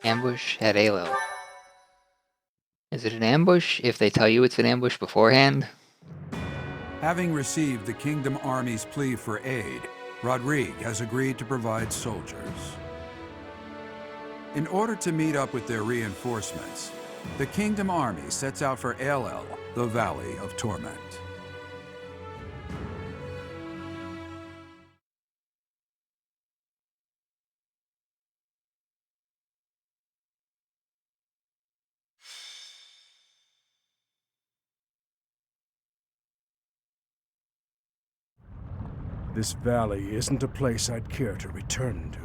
Ambush at Ailel. Is it an ambush if they tell you it's an ambush beforehand? Having received the Kingdom Army's plea for aid, Rodrigue has agreed to provide soldiers. In order to meet up with their reinforcements, the Kingdom Army sets out for Ailel, the Valley of Torment. This valley isn't a place I'd care to return to.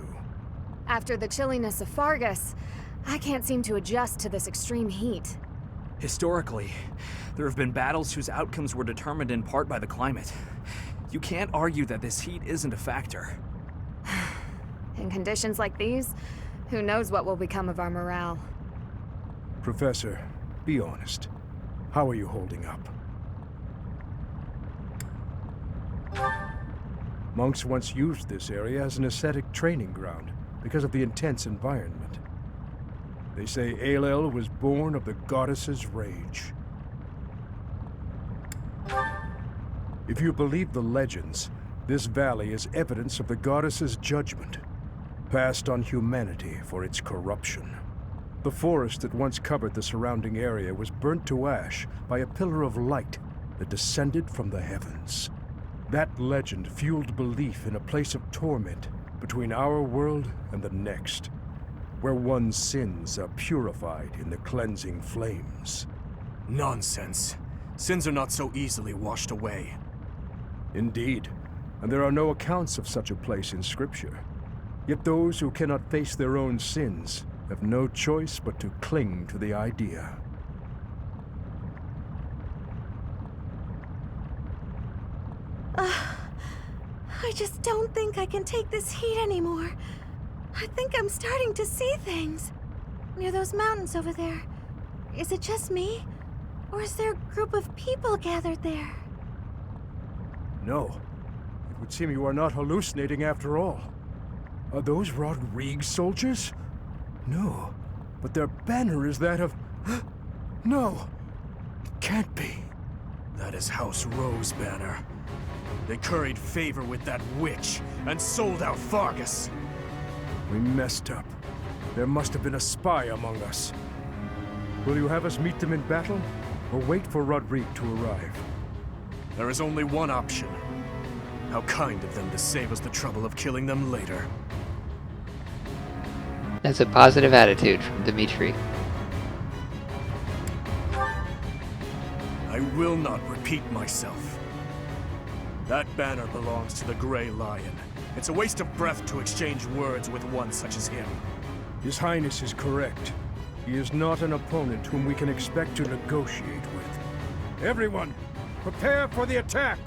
After the chilliness of Fargus, I can't seem to adjust to this extreme heat. Historically, there have been battles whose outcomes were determined in part by the climate. You can't argue that this heat isn't a factor. In conditions like these, who knows what will become of our morale. Professor, be honest. How are you holding up? Monks once used this area as an ascetic training ground because of the intense environment. They say Ailel was born of the goddess's rage. If you believe the legends, this valley is evidence of the goddess's judgment, passed on humanity for its corruption. The forest that once covered the surrounding area was burnt to ash by a pillar of light that descended from the heavens. That legend fueled belief in a place of torment between our world and the next, where one's sins are purified in the cleansing flames. Nonsense. Sins are not so easily washed away. Indeed, and there are no accounts of such a place in Scripture. Yet those who cannot face their own sins have no choice but to cling to the idea. I just don't think I can take this heat anymore. I think I'm starting to see things. Near those mountains over there. Is it just me? Or is there a group of people gathered there? No. It would seem you are not hallucinating after all. Are those Rodrigue soldiers? No. But their banner is that of... No! It can't be. That is House Rowe's banner. They curried favor with that witch and sold out Fargus. We messed up. There must have been a spy among us. Will you have us meet them in battle, or wait for Rodrigue to arrive? There is only one option. How kind of them to save us the trouble of killing them later. That's a positive attitude from Dimitri. I will not repeat myself. That banner belongs to the Grey Lion. It's a waste of breath to exchange words with one such as him. His Highness is correct. He is not an opponent whom we can expect to negotiate with. Everyone, prepare for the attack!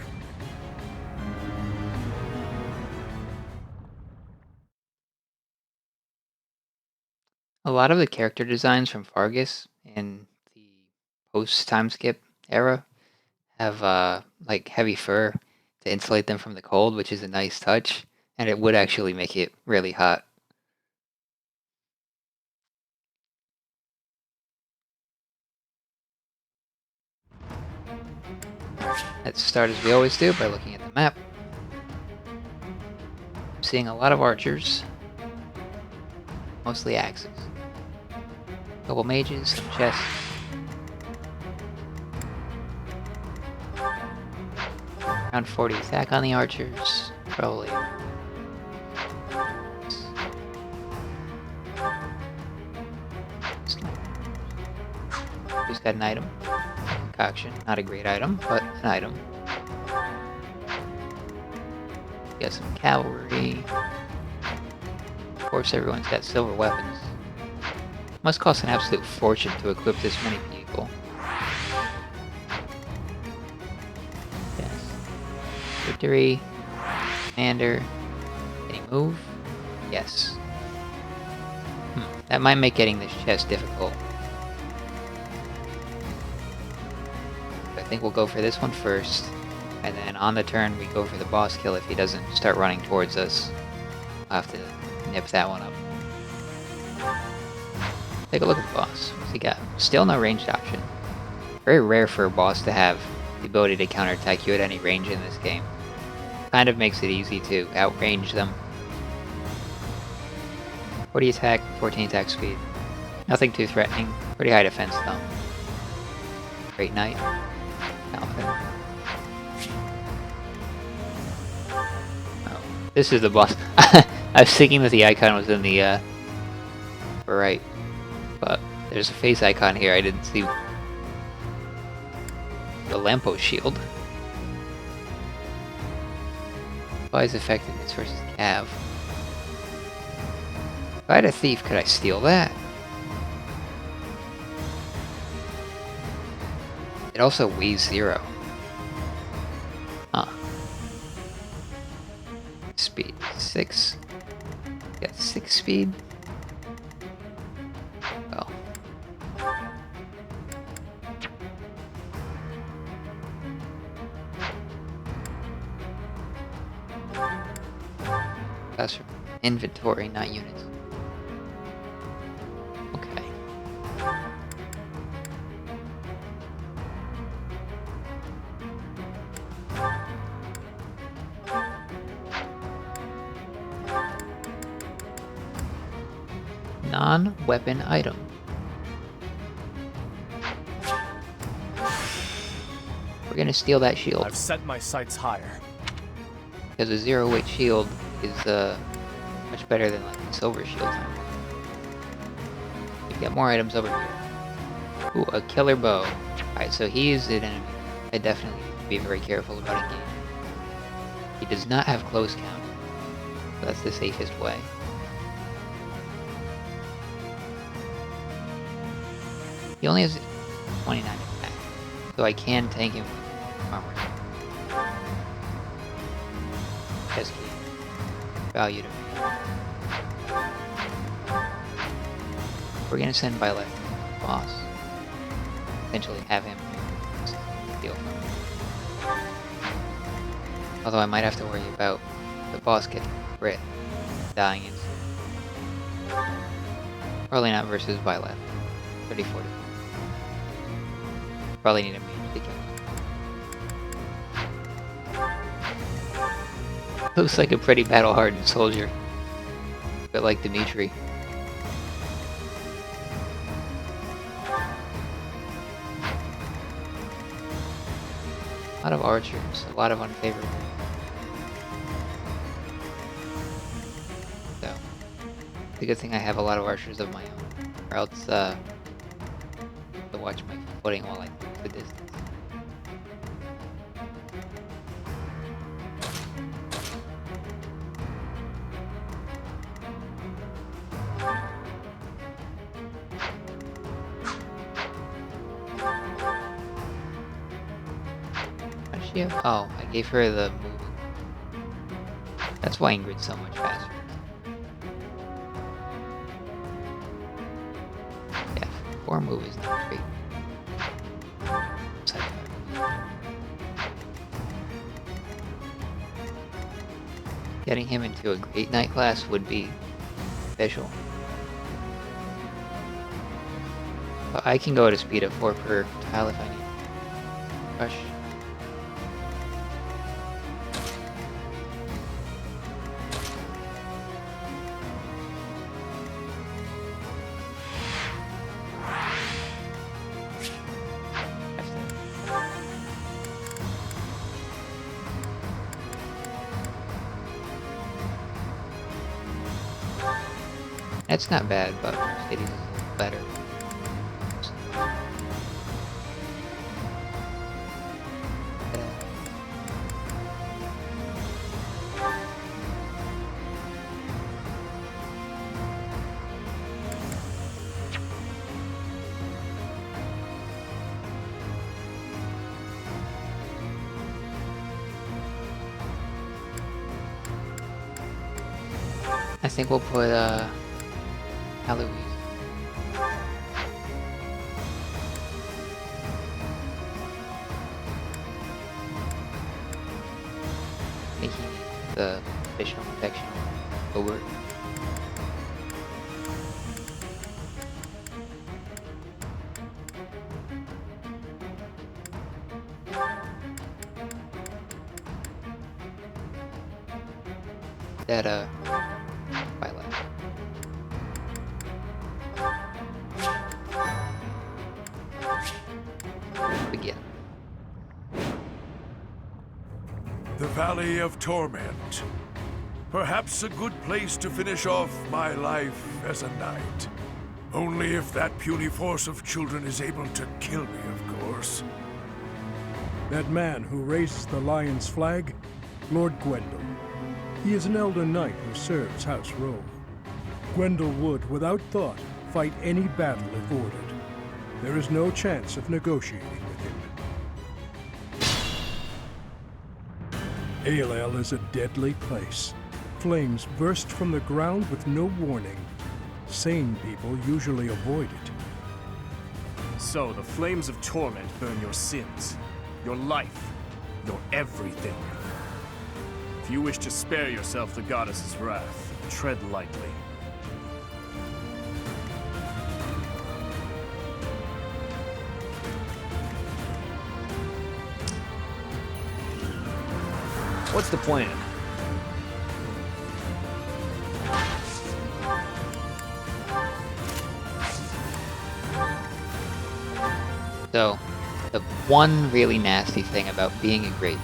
A lot of the character designs from Fargus in the post-time skip era have like heavy fur to insulate them from the cold, which is a nice touch, and it would actually make it really hot. Let's start as we always do by looking at the map. I'm seeing a lot of archers, mostly axes. A couple mages, some chests. Around 40 attack on the archers, probably. Just got an item. Concoction. Not a great item, but an item. Got some cavalry. Of course, everyone's got silver weapons. Must cost an absolute fortune to equip this many people. Yes. Victory. Commander. Can he move? Yes. That might make getting this chest difficult. I think we'll go for this one first, and then on the turn we go for the boss kill if he doesn't start running towards us. I'll have to nip that one up. Take a look at the boss. What's he got? Still no ranged option. Very rare for a boss to have the ability to counterattack you at any range in this game. Kind of makes it easy to outrange them. 40 attack, 14 attack speed. Nothing too threatening. Pretty high defense though. Great Knight. Paladin. Oh, this is the boss. I was thinking that the icon was in the right, but there's a face icon here. I didn't see the lamppost shield. Applies effectiveness versus Cav. If I had a thief, could I steal that? It also weighs 0. Huh. Speed 6. Got 6 speed. Oh. That's for inventory, not units. Okay. Non-weapon item. We're gonna steal that shield. I've set my sights higher. Because a 0-weight shield is much better than like a silver shield. You get more items over here. Ooh, a killer bow. Alright, so he is an enemy. I definitely need to be very careful about engaging. He does not have close count. So that's the safest way. He only has 29 attack, so I can tank him with armor. Just key. Value to me. We're gonna send Violet to the boss. Eventually have him deal from me. Although I might have to worry about the boss getting crit, dying instantly. Probably not versus Violet. 30-40. Probably need a mage to kill him. Looks like a pretty battle-hardened soldier. A bit like Dimitri. A lot of archers, a lot of unfavorable. So, it's a good thing I have a lot of archers of my own, or else to watch my footing while I move the distance. How does she have? Oh, I gave her the moving. That's why Ingrid's so much faster. Yeah, 4 move is not great. Getting him into a Great Knight class would be official. But I can go at a speed of 4 per tile if I need. Rush. That's not bad, but Mercedes is better. I think we'll put Eloise. I think he needs the additional protection over. that Violet. Begin. The Valley of Torment. Perhaps a good place to finish off my life as a knight. Only if that puny force of children is able to kill me, of course. That man who raises the Lion's flag? Lord Gwendol. He is an elder knight who serves House Rowe. Gwendol would, without thought, fight any battle if ordered. There is no chance of negotiating with him. Ailel is a deadly place. Flames burst from the ground with no warning. Sane people usually avoid it. So, the flames of torment burn your sins, your life, your everything. If you wish to spare yourself the goddess's wrath, tread lightly. What's the plan? So, the one really nasty thing about being a Great Knight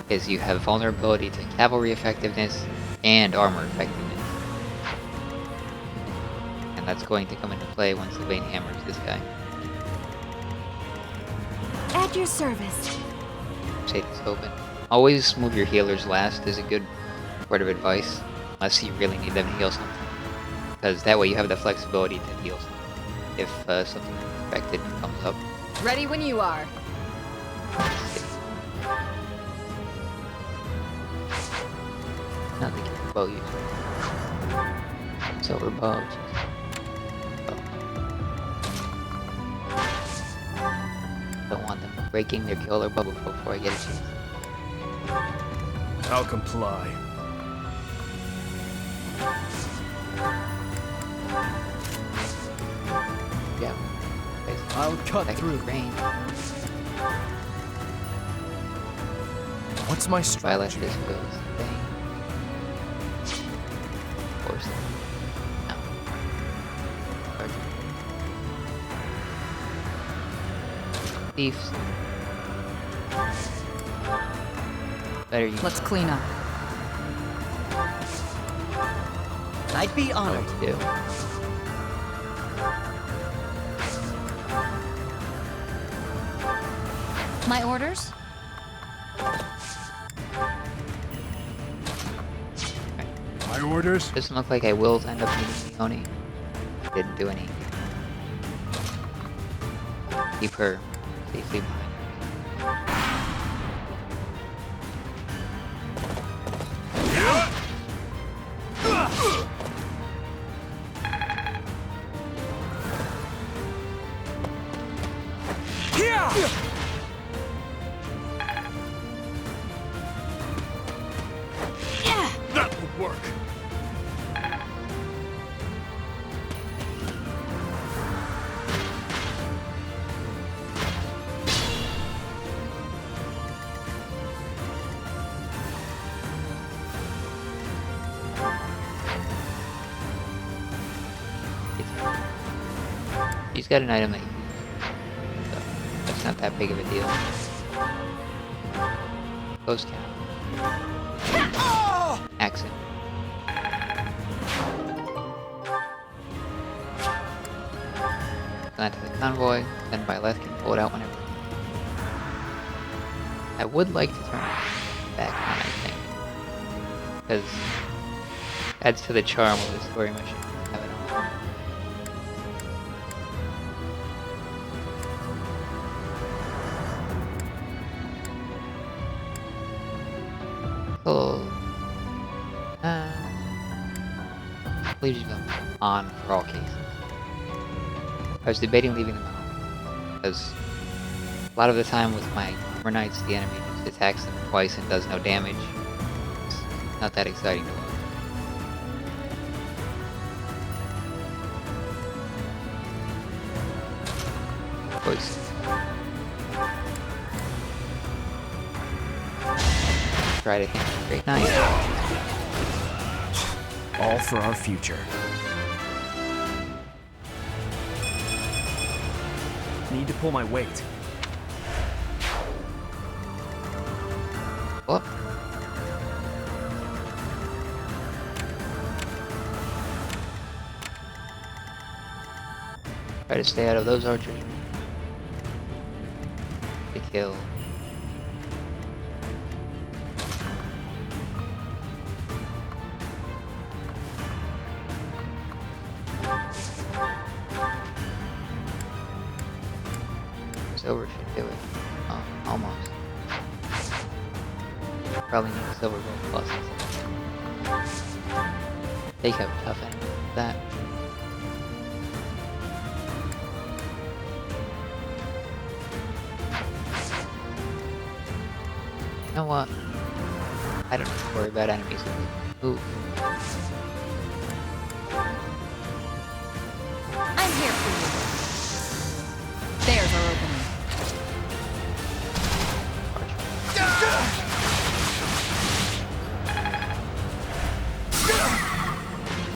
is you have vulnerability to cavalry effectiveness and armor effectiveness. And that's going to come into play once Sylvain hammers this guy. At your service. Say this open. Always move your healers last is a good word of advice, unless you really need them to heal something. Because that way you have the flexibility to heal something if something unexpected comes up. Ready when you are. Not the killer bow user. Silver bow. Don't want them breaking their killer bow before I get a chance. I'll comply. Yeah. I'll cut through. Rain. What's my Violet strategy? this goes. Bang. Force. No. Thieves. Better you Let's clean up. I'd be know honored. what to do. My orders? My orders? Doesn't look like I will end up needing Leone. Didn't do any. Keep her safely behind. That would work. She's got an item that you can use, so that's not that big of a deal. Close count. Accent. Send that to the convoy, then Violet can pull it out whenever. I would like to turn it back on, I think. Because it adds to the charm of the story mission. Have it on. Oh. Leaves them on for all cases. I was debating leaving them on, because a lot of the time with my armor knights, the enemy just attacks them twice and does no damage. It's not that exciting to watch. Choice. Try to hit a Great Knight. All for our future. Need to pull my weight. What? Try to stay out of those archers. To kill. Silver should do it. Oh, almost. Probably need a silver gold plus. They have tough enemies with that. You know what? I don't have to worry about enemies. Ooh. I'm here for you. There's our opening.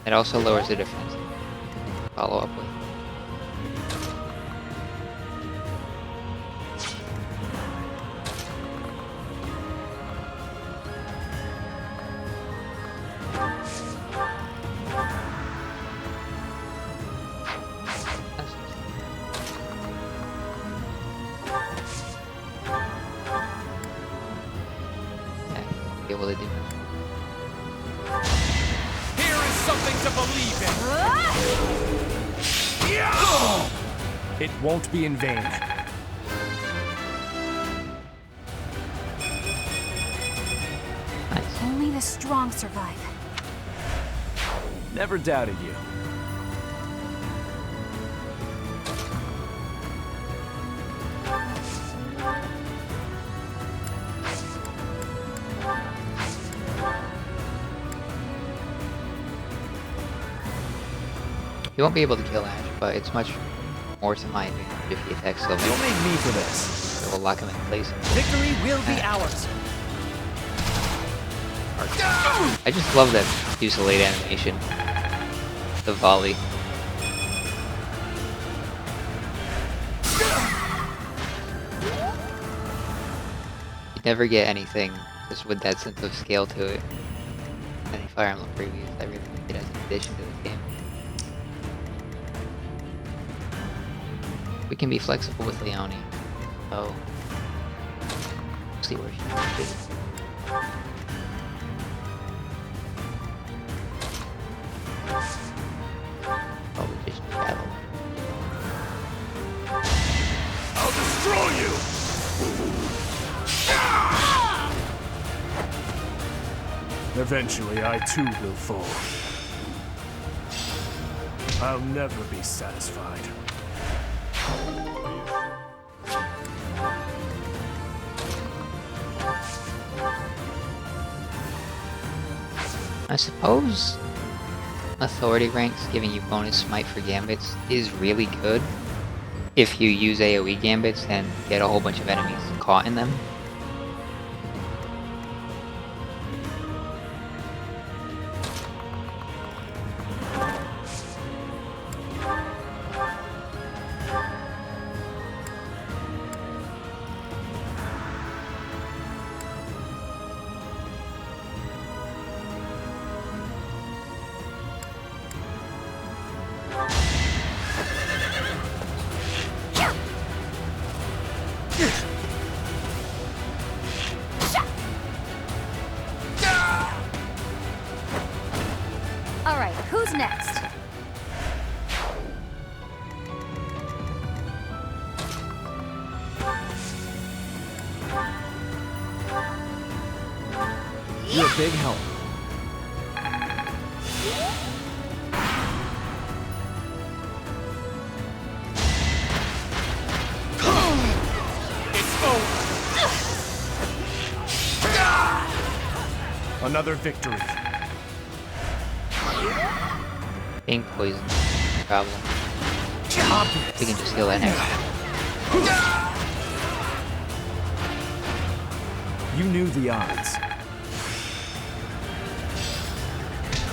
It also lowers the defense. Follow up with. Yeah, be able to do that. Here is something to believe in. It won't be in vain. Nice. Only the strong survive. Never doubted you. You won't be able to kill Ash, but it's much more to my advantage if he attacks Silver. Don't make me for this. It will lock him in place. Victory will be ours. I just love that Fusillade animation. The volley. You never get anything just with that sense of scale to it. Any Fire Emblem previous, I really like it as an addition to the game. We can be flexible with Leone. Oh. See where she is. Probably just battle. I'll destroy you! Eventually, I too will fall. I'll never be satisfied. I suppose authority ranks giving you bonus smite for gambits is really good if you use AoE gambits and get a whole bunch of enemies caught in them. All right, who's next? You're a big help. It's over. Another victory. Being poisoned is a problem. We can just heal that now. You knew the odds.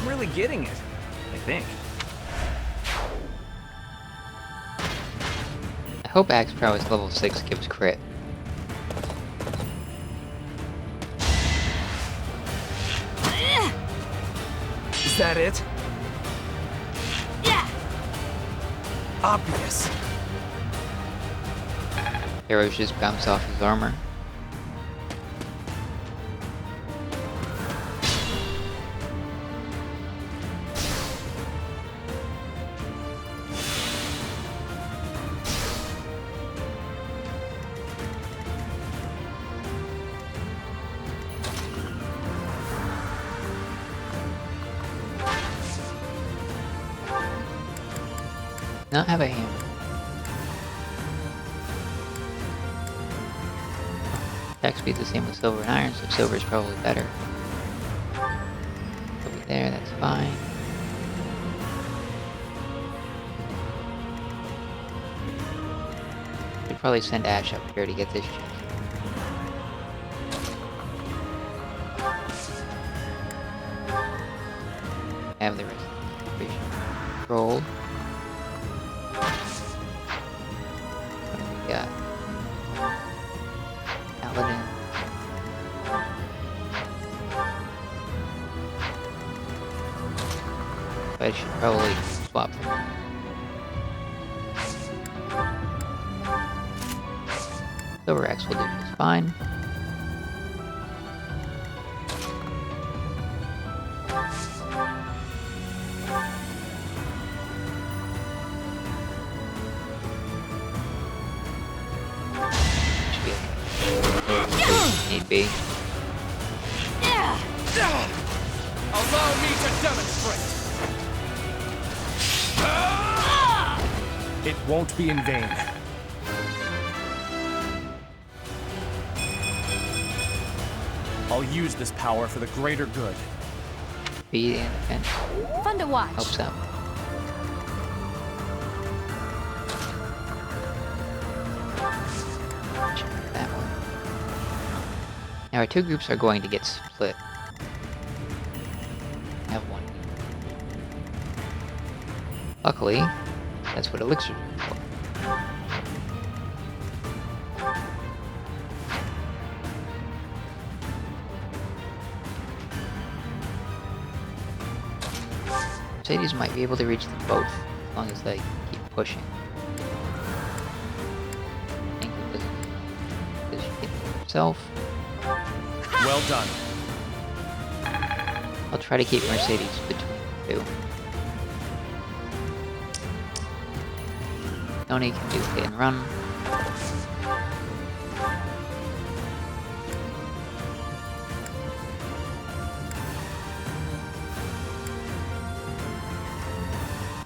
I'm really getting it. I think. I hope Axe Prowess level 6 gives crit. Is that it? Yeah. Obvious. Arrows just bounce off his armor. Not have a hammer. Attack speed's the same with silver and iron, so silver is probably better. Over there, that's fine. Should probably send Ash up here to get this chest. Have the rest of the equation. Roll. What do we got? Paladin. I should probably swap them. Silver Axe will do just fine. Should be okay. Need be. Allow me to demonstrate. It won't be in vain. I'll use this power for the greater good. Speed and defense Fun to watch. helps out. Check that one. Now our two groups are going to get split. Have one. Luckily, that's what elixirs are for. Mercedes might be able to reach them both, as long as they keep pushing. England does she get it herself? Well done. I'll try to keep Mercedes between the two. Tony can do hit and run.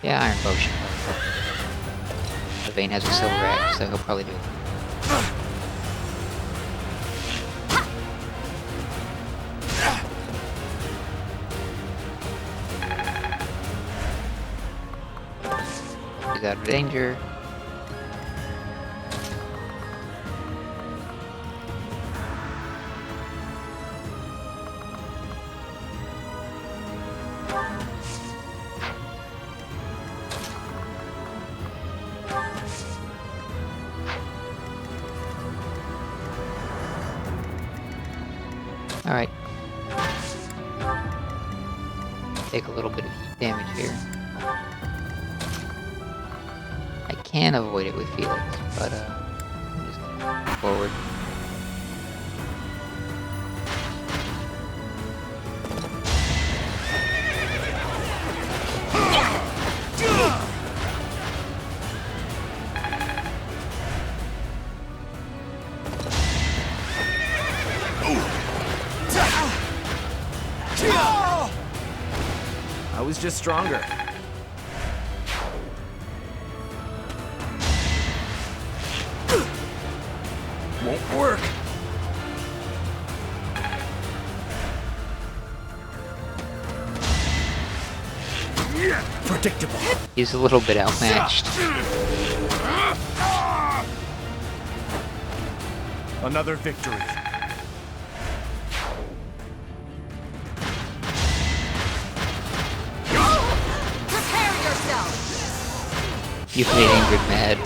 Yeah, Iron Bow should probably help. The Vayne has a silver axe, so he'll probably do it. He's out of danger. Alright. Take a little bit of heat damage here. I can avoid it with Felix, but I'm just gonna move forward. I was just stronger. Won't work. Predictable. He's a little bit outmatched. Another victory. You made Ingrid mad.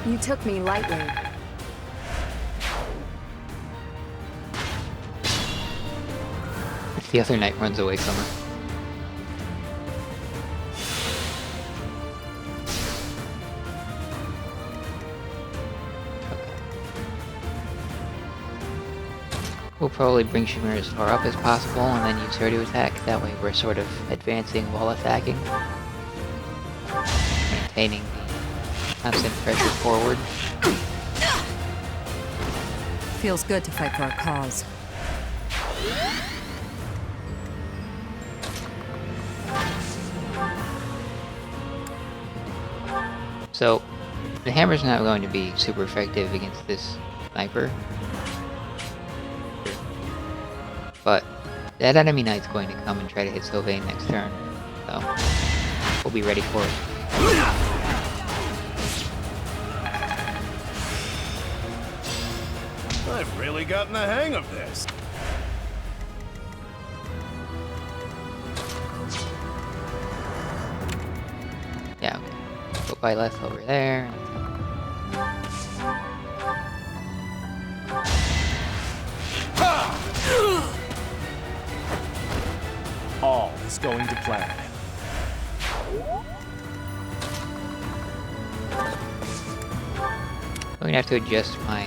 You took me lightly. The other knight runs away from her. We'll probably bring Shamir as far up as possible and then use her to attack. That way we're sort of advancing while attacking. Maintaining the constant pressure forward. Feels good to fight for our cause. So, the hammer's not going to be super effective against this sniper. But that enemy knight's going to come and try to hit Sylvain next turn. So, we'll be ready for it. I've really gotten the hang of this. Yeah, okay. Put Byleth over there. All is going to plan. I'm going to have to adjust my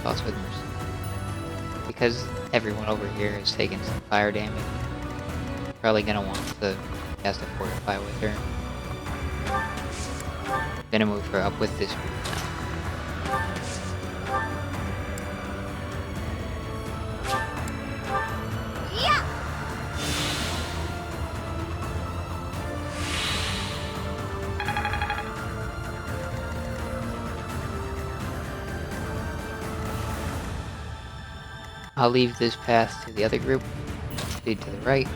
thoughts with mercy. Because everyone over here is taking some fire damage. Probably going to want to cast a Fortify with her. Gonna move her up with this group now. I'll leave this path to the other group. Lead to the right.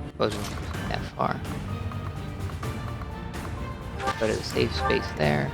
Suppose we won't go that far. Go to the safe space there.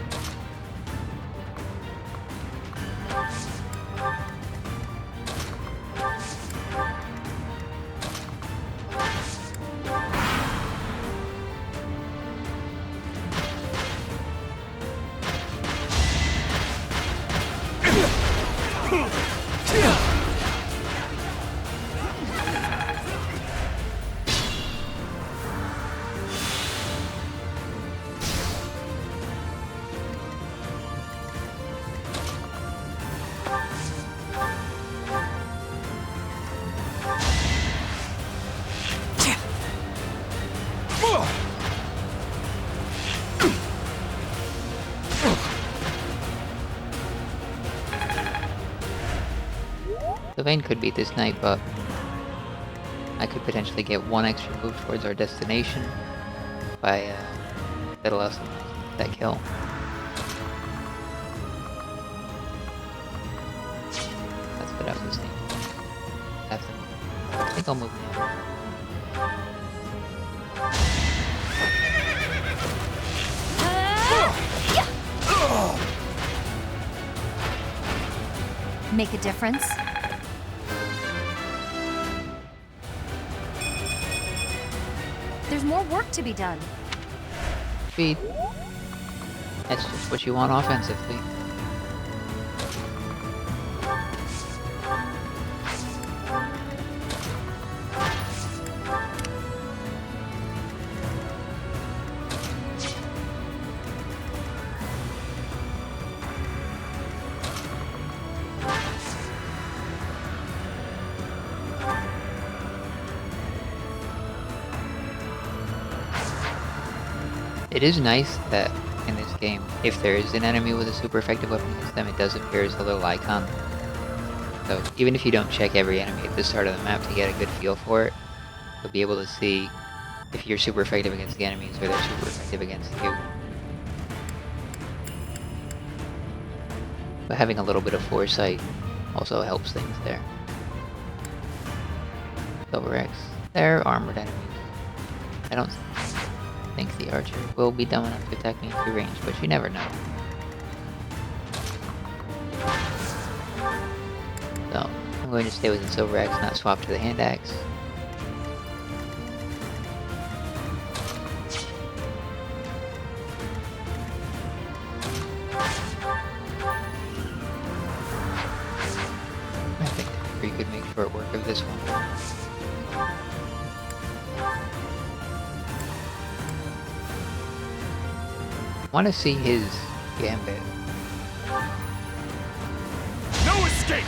Sylvain could beat this knight, but I could potentially get one extra move towards our destination by that allows them that kill. That's what I was thinking. I think I'll move now. Make a difference? There's more work to be done. Speed. That's just what you want offensively. It is nice that in this game, if there is an enemy with a super effective weapon against them, it does appear as a little icon. So even if you don't check every enemy at the start of the map to get a good feel for it, you'll be able to see if you're super effective against the enemies or they're super effective against you. But having a little bit of foresight also helps things there. Silver X, they're armored enemies. I don't think the archer will be dumb enough to attack me through range, but you never know. So, I'm going to stay within Silver Axe, not swap to the hand axe. short work of this one. I want to see his gambit. No escape!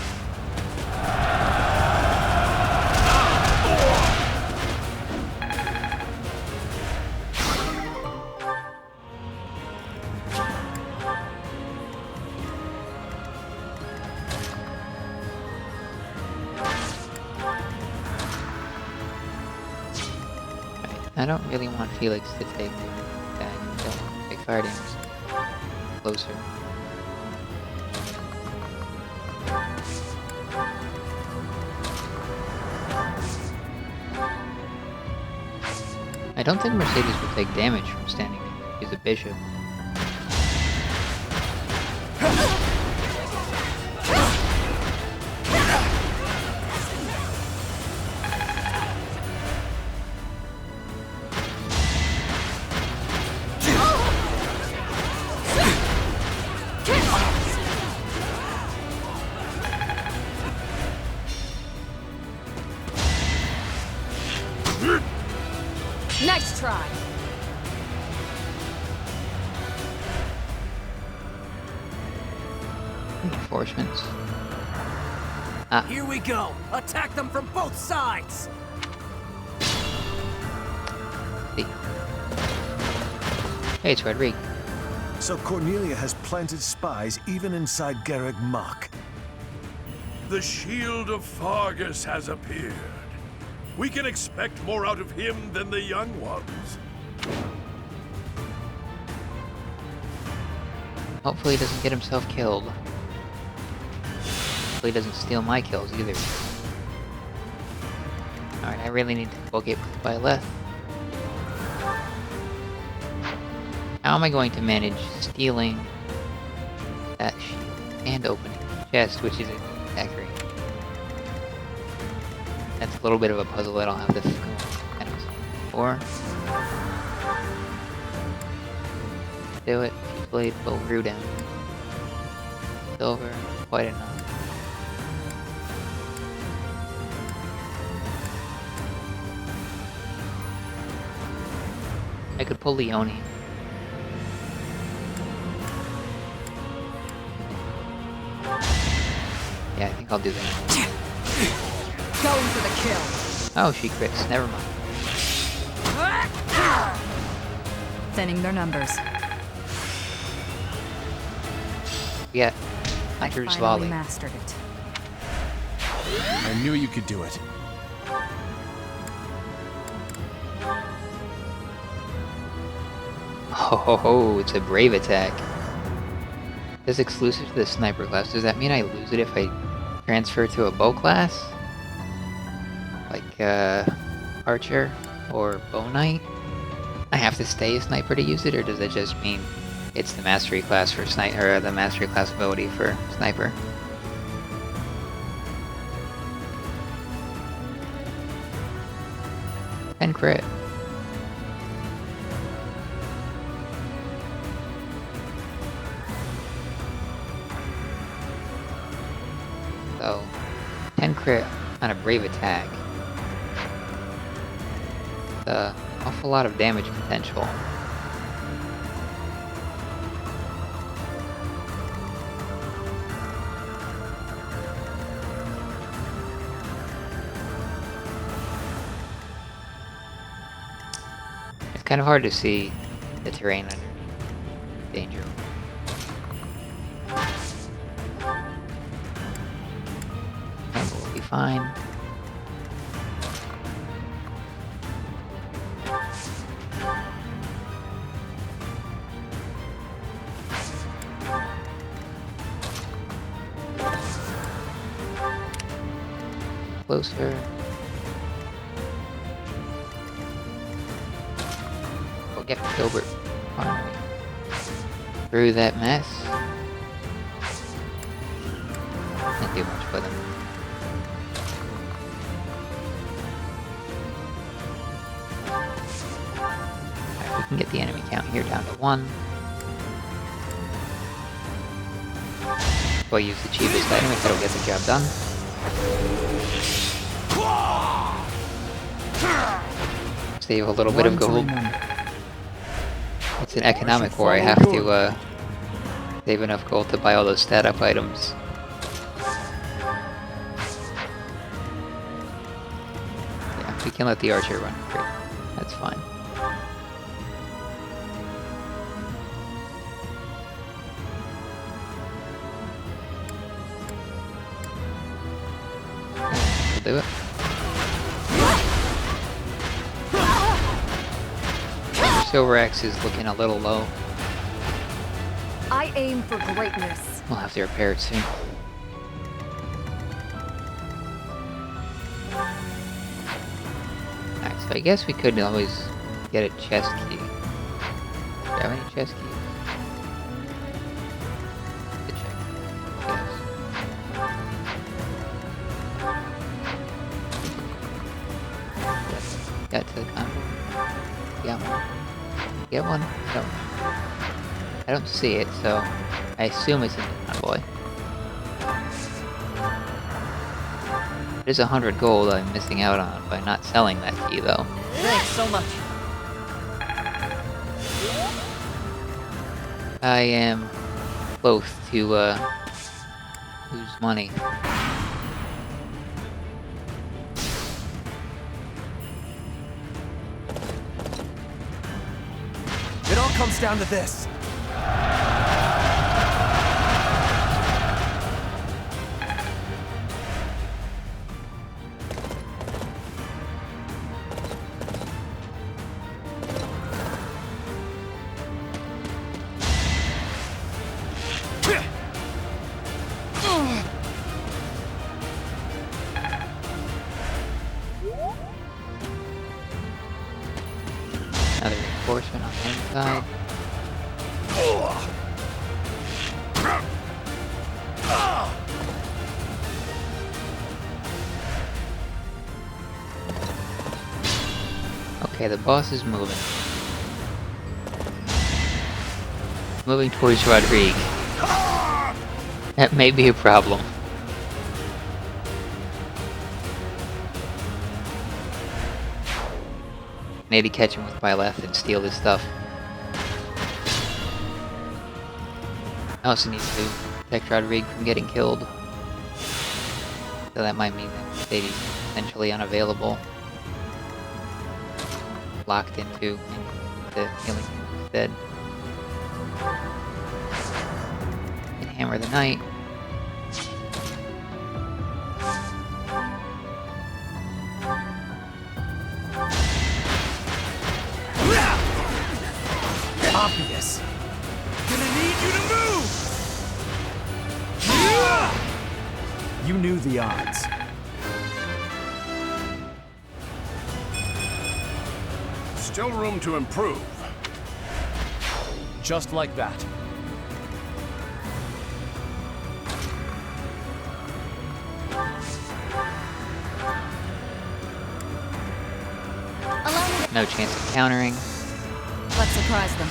I don't really want Felix to take that. Don't take fire damage. Closer. I don't think Mercedes will take damage from standing there. He's a bishop. Nice try. Reinforcements. Here we go! Attack them from both sides! See. Hey, it's Rodrigue. So Cornelia has planted spies even inside Garreg Mach. The shield of Fargus has appeared. We can expect more out of him than the young ones. Hopefully he doesn't get himself killed. Hopefully he doesn't steal my kills either. Alright, I really need to book it by left. How am I going to manage stealing that shield and opening the chest, which is accurate? That's a little bit of a puzzle that I'll have to go kind of for. Do it. Fuse blade, bow, grew down. Silver, quite enough. I could pull Leone. Yeah, I think I'll do that. Going for the kill. Oh, she crits. Never mind. Thinning their numbers. Yeah. I Hunter's finally volley. mastered it. I knew you could do it. Oh, it's a brave attack. It's exclusive to the sniper class. Does that mean I lose it if I transfer to a bow class? Like, archer or bow knight? I have to stay a sniper to use it, or does that just mean it's the mastery class for sniper, or the mastery class ability for sniper? And crit. So, 10 crit on a brave attack. An awful lot of damage potential. It's kind of hard to see the terrain under danger. We'll be fine. Closer. We'll get Gilbert finally through that mess. Can't do much with him. Alright, we can get the enemy count here down to 1. We'll use the cheapest item if it'll get the job done. Save a little bit of One to gold. remember. It's an economic war. I have to save enough gold to buy all those stat up items. Yeah, we can let the archer run free. That's fine. We'll do it. Silver Axe is looking a little low. I aim for greatness. We'll have to repair it soon. Alright, so I guess we could always get a chest key. Do you have any chest keys? Good check. Yes. Got to the convoy. Got one. Get one? No. I don't see it, so I assume it's in the convoy. There's 100 gold I'm missing out on by not selling that key, though. Thanks so much. I am loath to lose money. It all comes down to this. Another reinforcement on the inside. Okay, the boss is moving. Moving towards Rodrigue. That may be a problem. Need to catch him with my left and steal his stuff. I also need to protect Rodrigue from getting killed. So that might mean that Sadie's essentially unavailable. Locked into the healing instead. And hammer the knight. Obvious. Gonna need you to move! You knew the odds. Still room to improve. Just like that. Allow me No chance of countering. to... Let's surprise them.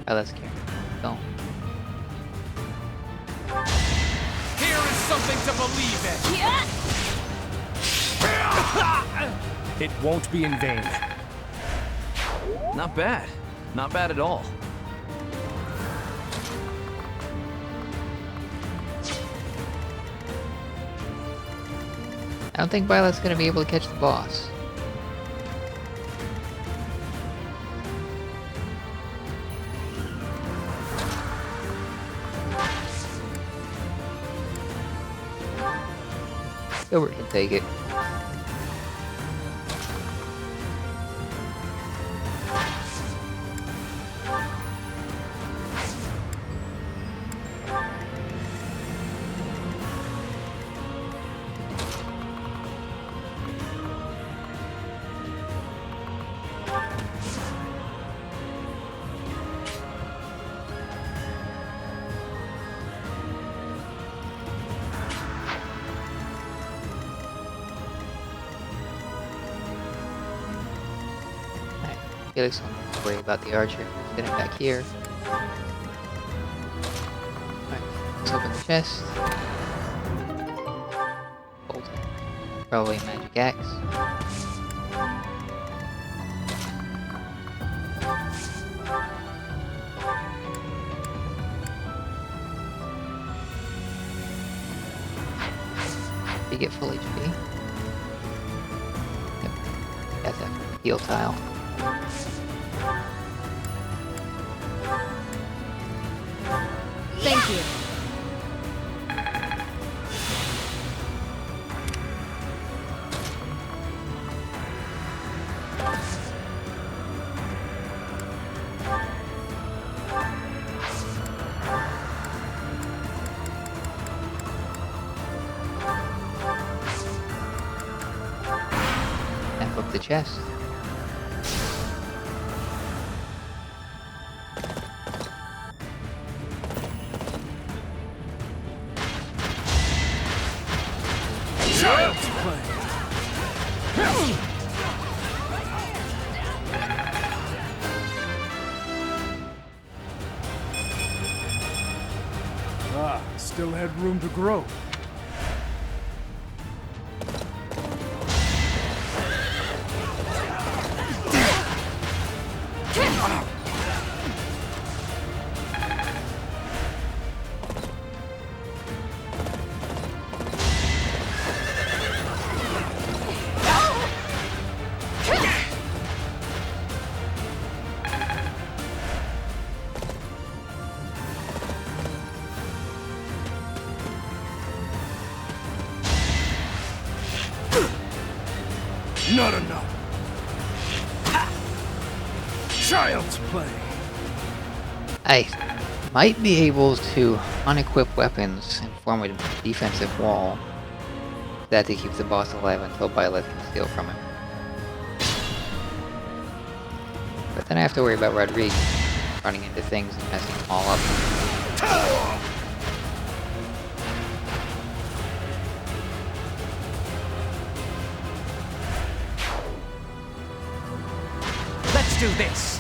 Oh, that's scary. Go. Here is something to believe in. It won't be in vain. Not bad. Not bad at all. I don't think Violet's gonna be able to catch the boss. Silver can take it. Felix will not worry about the archer. Get him back here. Alright, let's open the chest. Bolt. Probably a magic axe. You get full HP. Yep. That's a heal tile. Thank you. Tap up the chest. Child's play. Ah, still had room to grow. Not enough. Child's play. I might be able to unequip weapons and form a defensive wall. That to keep the boss alive until Violet can steal from him. But then I have to worry about Rodrigue running into things and messing them all up. Let's do this.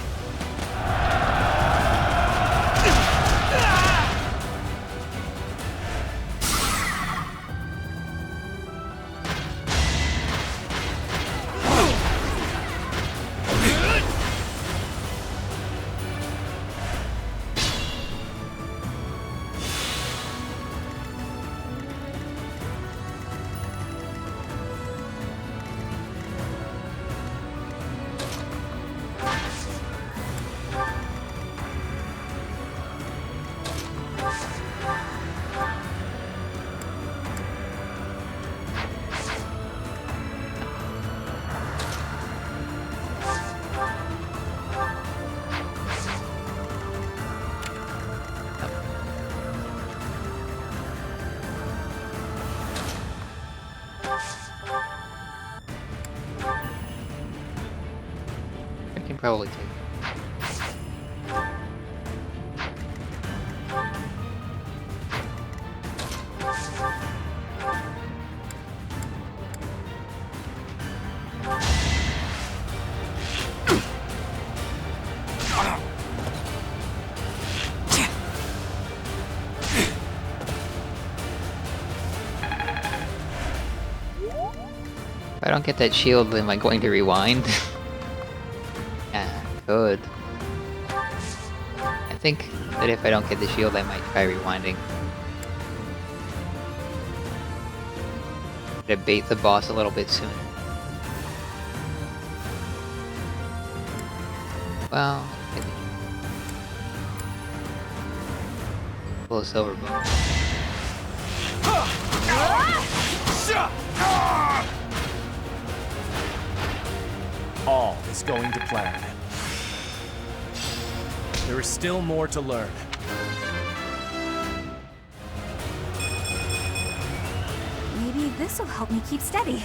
I can probably take it. If I don't get that shield, am I going to rewind? Yeah, good. I think that if I don't get the shield, I might try rewinding. To bait the boss a little bit sooner. Well, maybe. Pull a silver bone. All is going to plan. There is still more to learn. Maybe this'll help me keep steady.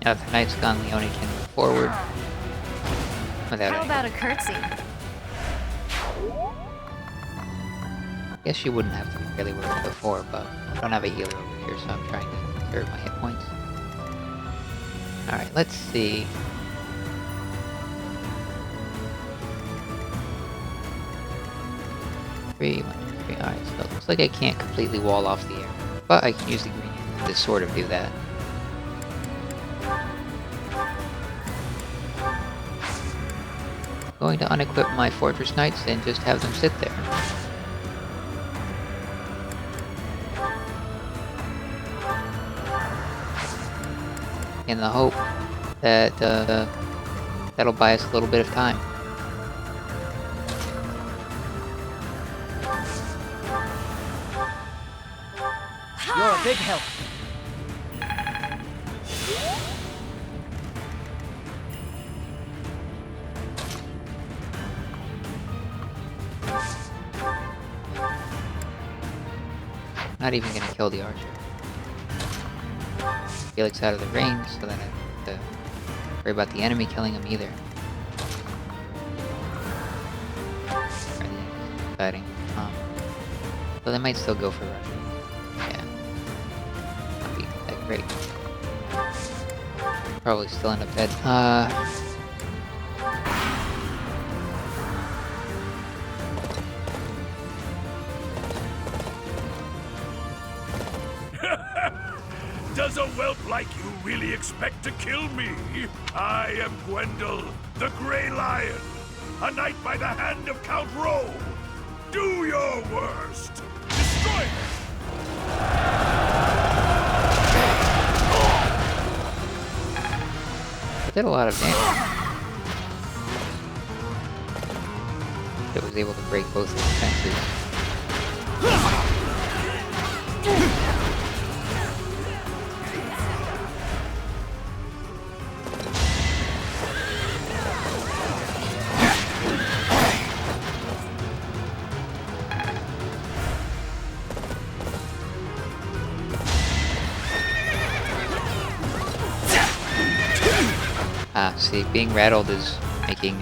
Now if the knight's gone, Leone can move forward. Without How any. about a curtsy? Guess she wouldn't have to be really worried before, but I don't have a healer over here, so I'm trying to conserve my hit points. Alright, let's see. Three, 1, 2, 3. Alright, so it looks like I can't completely wall off the air, but I can use the green to sort of do that. Going to unequip my Fortress Knights and just have them sit there. In the hope that that'll buy us a little bit of time. You're a big help. Not even gonna kill the archer. Felix out of the range, so then I don't have to worry about the enemy killing him either. Fighting. So they might still go for Russia. Yeah. Not be that great. Probably still end up dead. Does a whelp like you really expect to kill me? I am Gwendol, the Grey Lion, a knight by the hand of Count Rowe. Do your worst. Destroy them. Did a lot of damage. It was able to break both the defenses. See, being rattled is making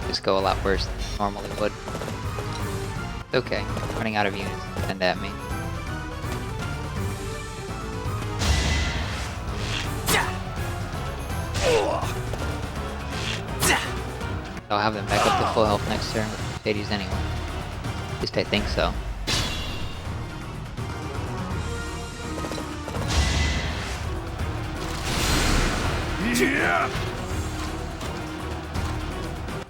this go a lot worse than it normally would. It's okay, I'm running out of units to send at me. I'll have them back up to full health next turn with Mercedes anyway. At least I think so. Yeah.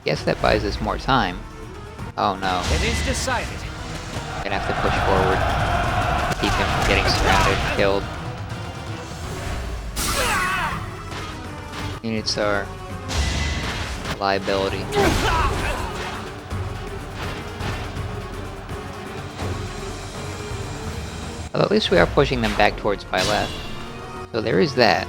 Guess that buys us more time. Oh no. It is decided. I'm gonna have to push forward. Keep him from getting surrounded and killed. Units are a liability. Well, at least we are pushing them back towards Byleth. So there is that.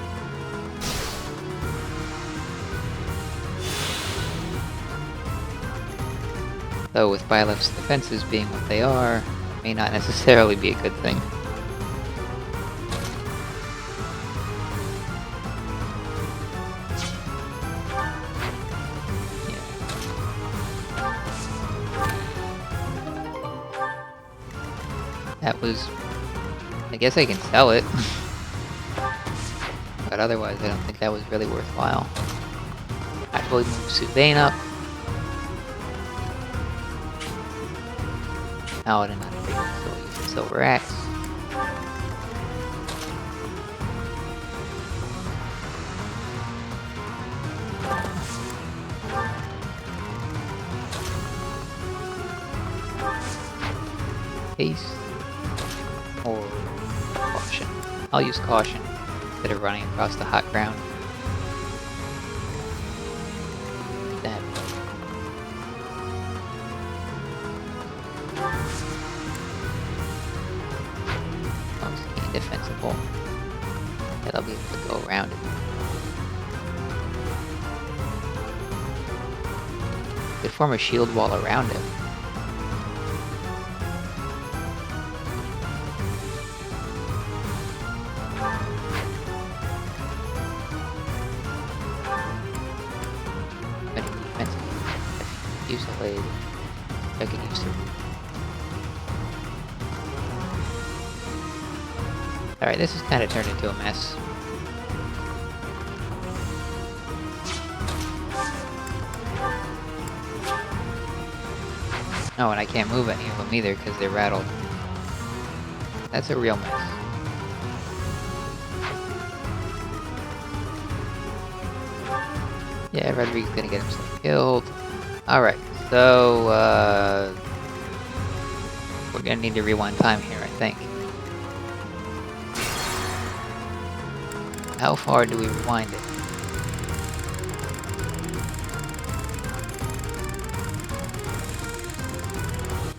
Though with Byleth's defenses being what they are, it may not necessarily be a good thing. Yeah. That was... I guess I can sell it. But otherwise I don't think that was really worthwhile. I will move Sylvain up. Paladin not free, so we'll use the Silver Axe. Haste. Or Caution. I'll use Caution instead of running across the hot ground. That. Defensible. Yeah, they'll be able to go around it. Could form a shield wall around it. But defensive. Use a blade. I could use the Alright, this has kind of turned into a mess. Oh, and I can't move any of them either because they're rattled. That's a real mess. Yeah, Rodrigue's gonna get himself killed. Alright, so, we're gonna need to rewind time here, I think. How far do we rewind it?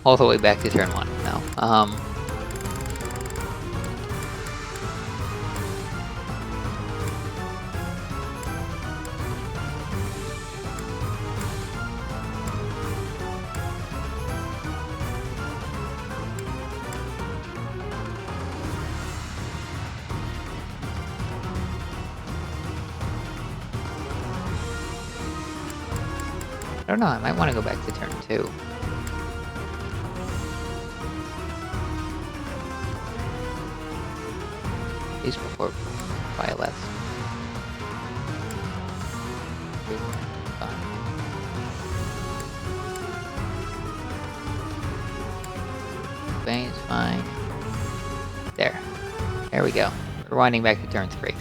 All the way back to turn 1 now. I don't know, I might want to go back to turn 2. At least before Violet. Bane's fine. There. There we go. We're winding back to turn 3.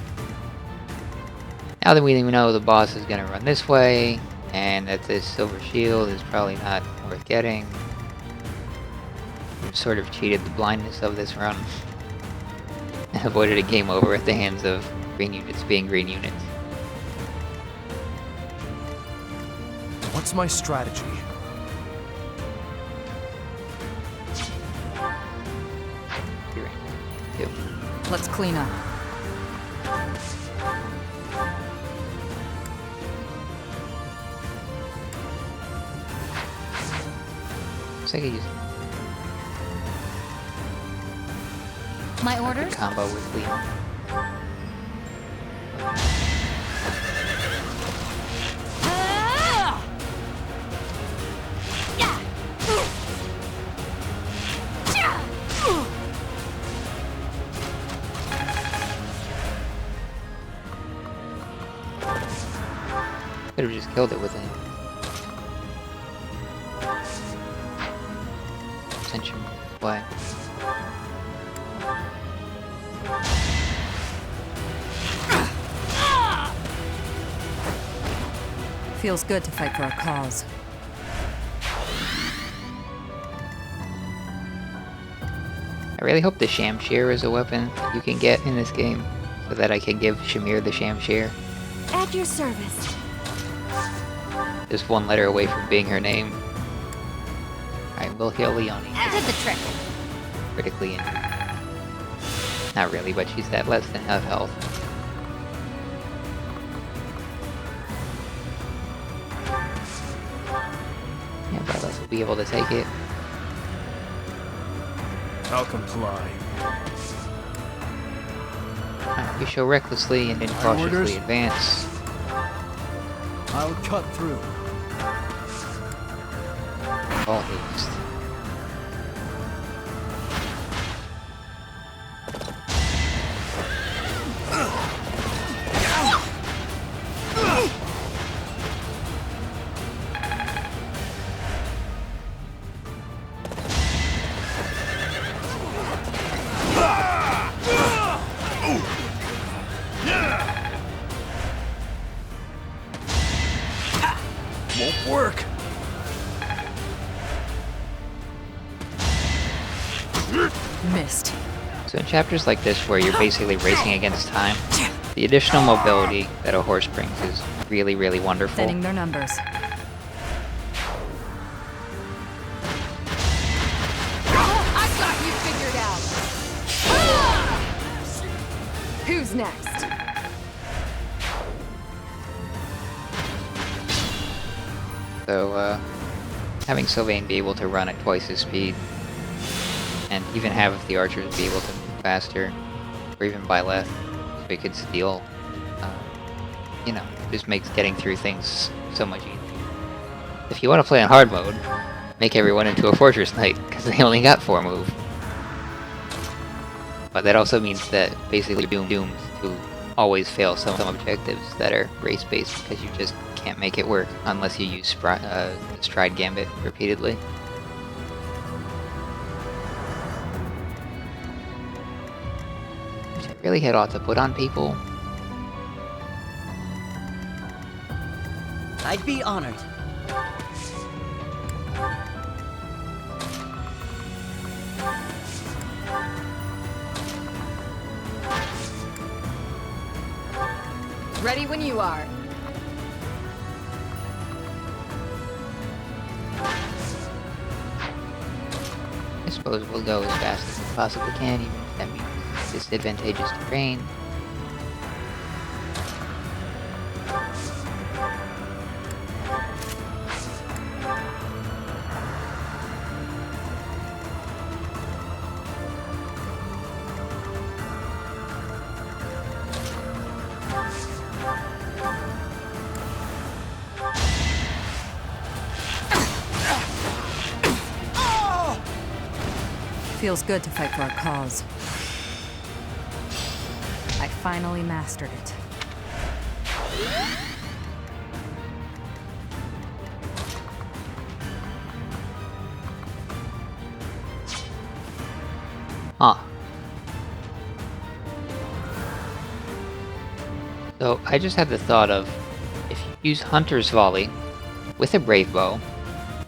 Now that we know the boss is going to run this way, and that this silver shield is probably not worth getting, we've sort of cheated the blindness of this run. And avoided a game over at the hands of green units being green units. What's my strategy? Two. Let's clean up. Looks like I used My orders? combo with Leon. Could have just killed it with an ascension way. Feels good to fight for a cause. I really hope the Shamshir is a weapon that you can get in this game, so that I can give Shamir the Shamshir. At your service. Just one letter away from being her name. I will heal Leonie. Did the trick. Critically injured. Not really, but she's at less than half health. Yeah, Byleth will be able to take it. I'll comply. We show recklessly and incautiously orders? advance. I'll cut through. All haste. Won't work. Missed. So in chapters like this where you're basically racing against time, the additional mobility that a horse brings is really, really wonderful. Thinning their numbers. I've got you figured out. Who's next? So, having Sylvain be able to run at twice his speed, and even have the archers be able to move faster, or even Byleth, so he could steal, you know, just makes getting through things so much easier. If you want to play on hard mode, make everyone into a Fortress Knight, because they only got 4 move. But that also means that basically you're doomed to always fail some objectives that are race-based because you just can't make it work unless you use Stride Gambit repeatedly. Which I really had ought to put on people. I'd be honored. Ready when you are. I suppose we'll go as fast as we possibly can, even if that means disadvantageous terrain. Feels good to fight for a cause. I finally mastered it. Huh. So I just had the thought of, if you use Hunter's Volley with a Brave Bow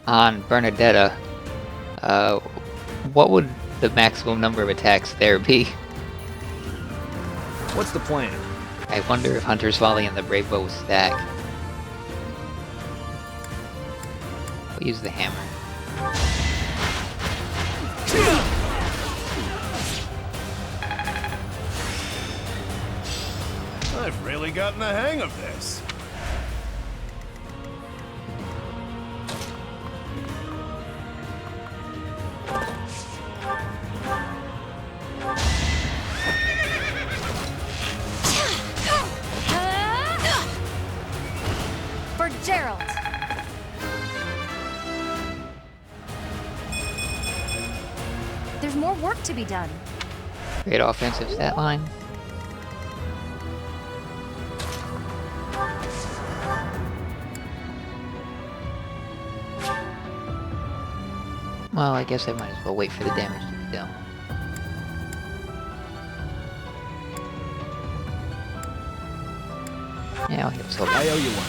on Bernadetta, what would the maximum number of attacks there be? What's the plan? I wonder if Hunter's Volley and the Brave Bow stack. We'll use the hammer. I've really gotten the hang of this. For Gerald! There's more work to be done. Great offensive stat line. Well, I guess I might as well wait for the damage to be done. Yeah, I'll hit Silver. I owe you one.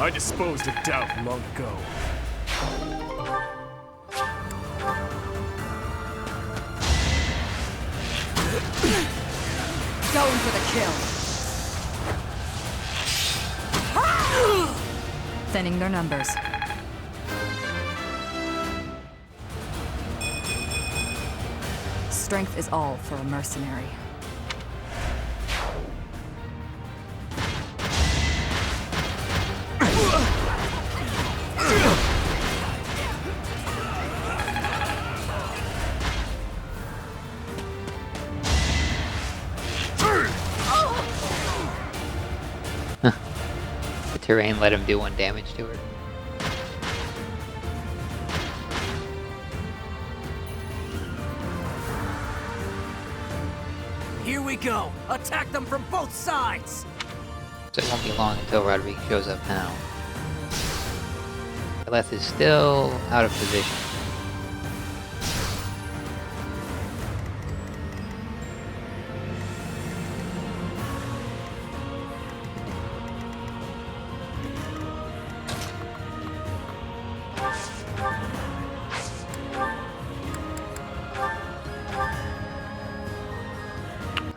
I disposed of doubt long ago. Going for the kill. Thinning their numbers. Strength is all for a mercenary. The terrain let him do 1 damage to her. Here we go! Attack them from both sides! So it won't be long until Rodrigue shows up now. Ailel is still out of position.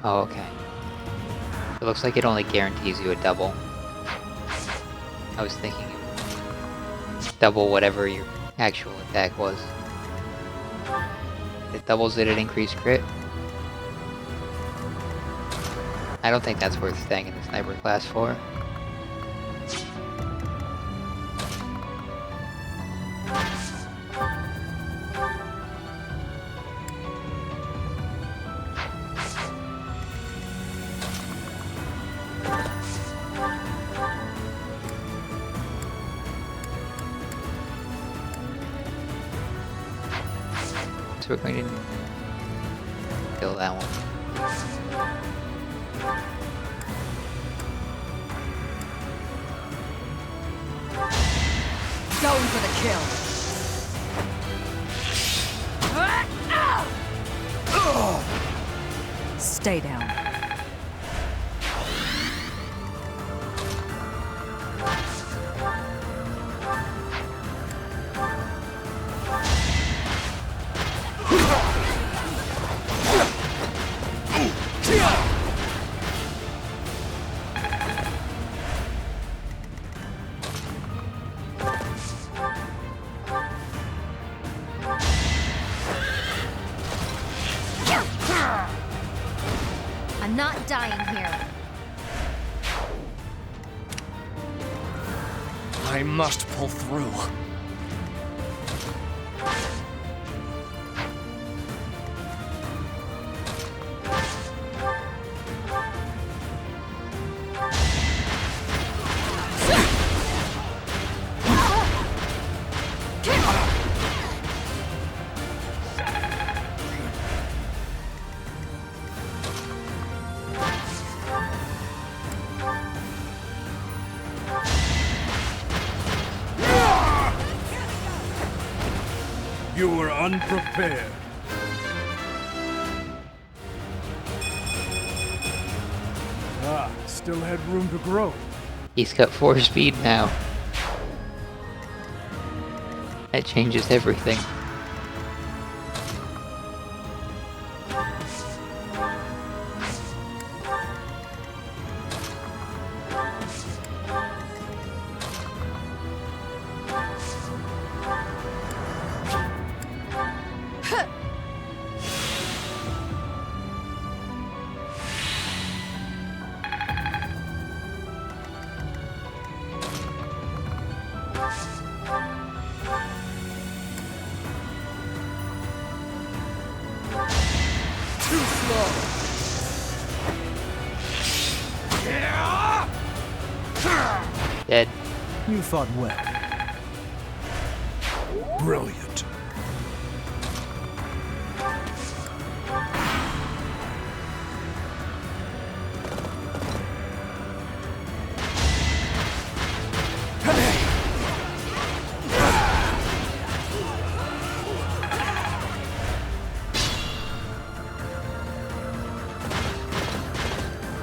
Oh, okay. It looks like it only guarantees you a double. I was thinking it would double whatever your actual attack was. It doubles it at increased crit. I don't think that's worth staying in the sniper class for. So we're going to kill that one. Going for the kill. Stay down. I'm not dying here. I must pull through. You were unprepared. Ah, still had room to grow. He's got 4 speed now. That changes everything. Dead. You fought well. Brilliant.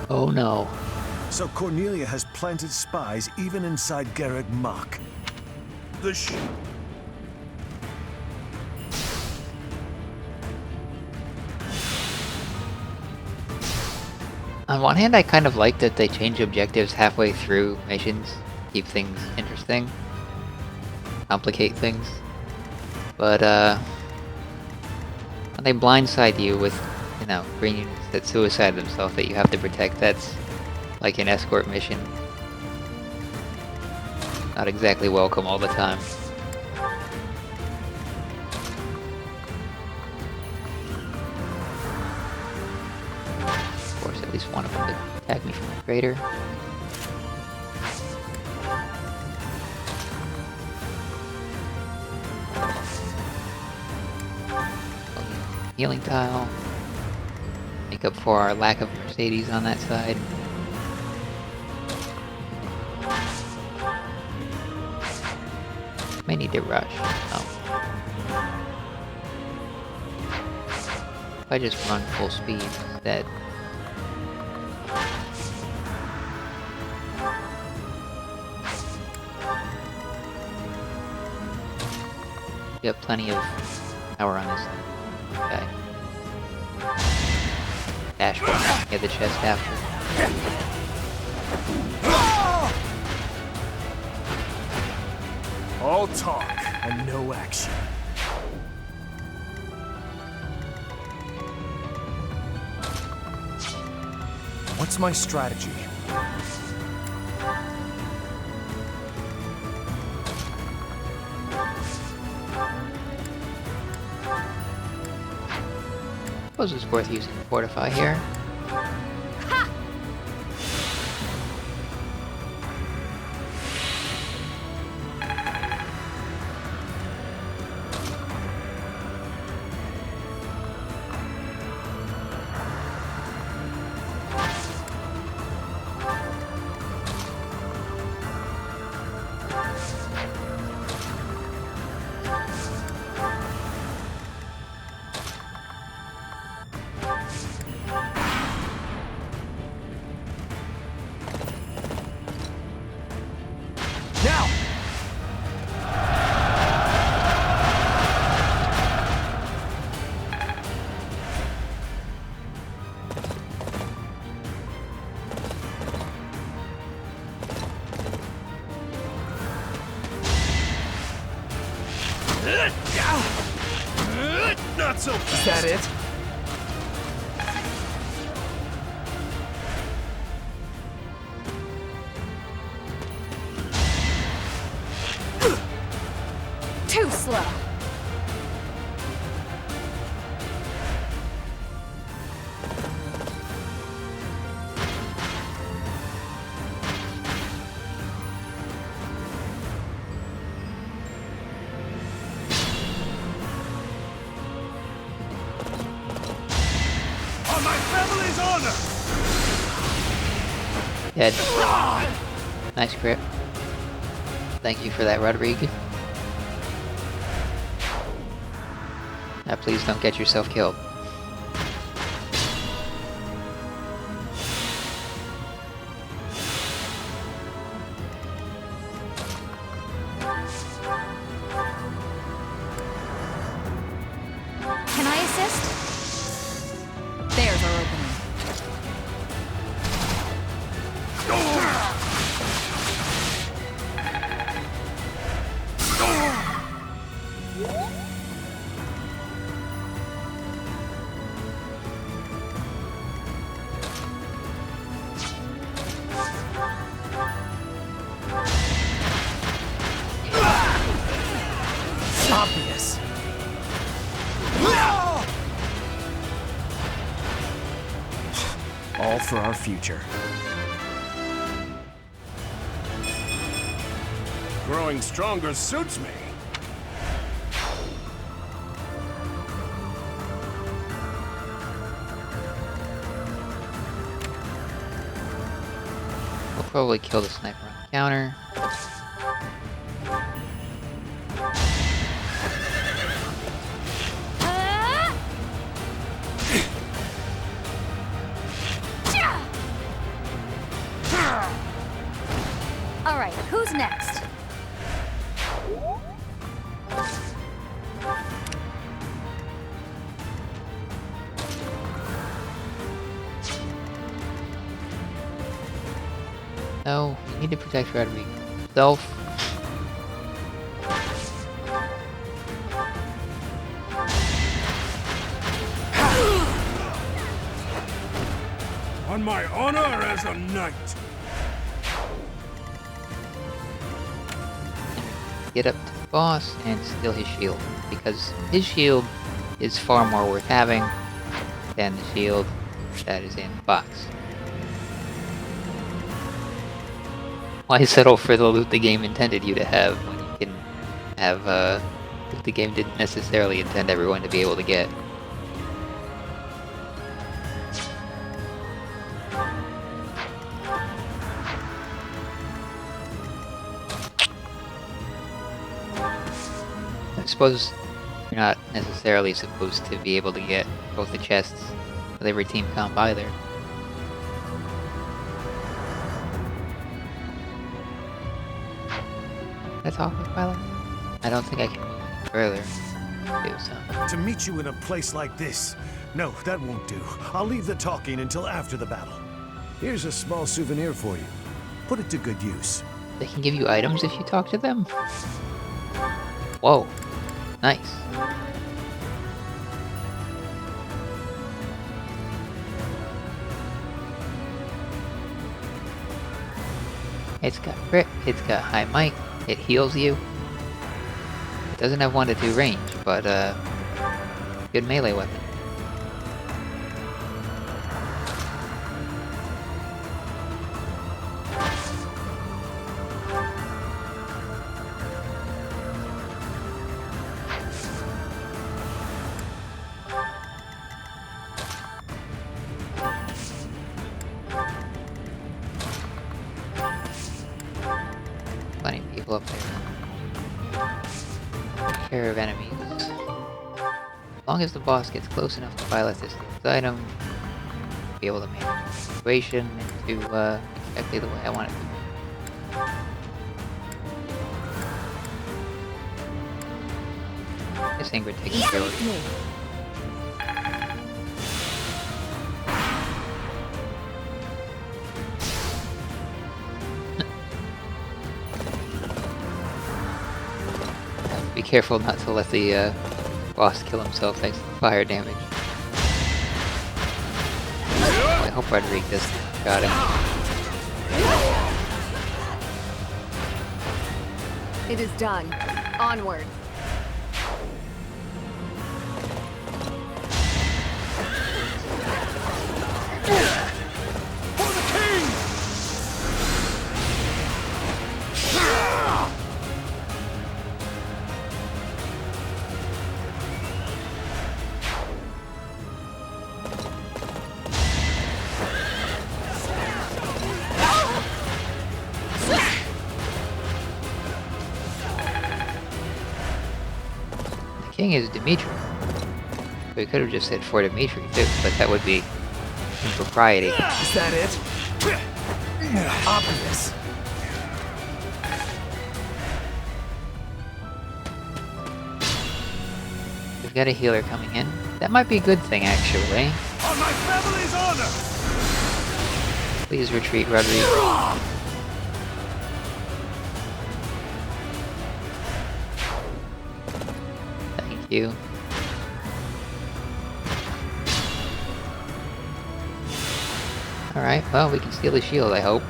Oh no. So Cornelia has planted spies even inside Garreg Mach. On one hand, I kind of like that they change objectives halfway through missions, keep things interesting, complicate things. But when they blindside you with, you know, green units that suicide themselves that you have to protect, that's like an escort mission. Not exactly welcome all the time. Of course, at least one of them to attack me from the crater. Healing tile. Make up for our lack of Mercedes on that side. May need to rush. Oh. If I just run full speed instead. You have plenty of power on this guy. Dash one, get the chest after. All talk and no action. What What's my strategy? Suppose it's worth using Fortify here. Not so fast. Is that it? Too slow. On my family's honor! Dead. Nice crit. Thank you for that, Rodrigue. Now please don't get yourself killed. Can I assist? There's our opening. Obvious. All for our future. Growing stronger suits me. We'll probably kill the sniper on the counter. All right, who's next? No, you need to protect Rodrigue. Self. On my honor as a knight. Get up to the boss and steal his shield, because his shield is far more worth having than the shield that is in the box. Why settle for the loot the game intended you to have when you can have loot the game didn't necessarily intend everyone to be able to get? I suppose you're not necessarily supposed to be able to get both the chests with every team comp either. Can I talk with Violet? I don't think I can move any further. Do so. To meet you in a place like this? No, that won't do. I'll leave the talking until after the battle. Here's a small souvenir for you. Put it to good use. They can give you items if you talk to them? Whoa. Nice. It's got crit, it's got high might, it heals you. It doesn't have 1 to 2 range, but good melee weapon. Plenty of people up there. Take care of enemies. As long as the boss gets close enough to pilot this item, be able to manage the situation into exactly the way I want it to be. This Ingrid taking care of me. Be careful not to let the boss kill himself thanks to the fire damage. Oh, I hope Rodrigue doesn't got him. It is done. Onward. For the king! The king is Dimitri. We could have just said for Dimitri too, but that would be impropriety. Is that it? Obvious. We've got a healer coming in. That might be a good thing, actually. On my family's honor! Please retreat, Rodrigue. Thank you. Alright, well, we can steal the shield, I hope.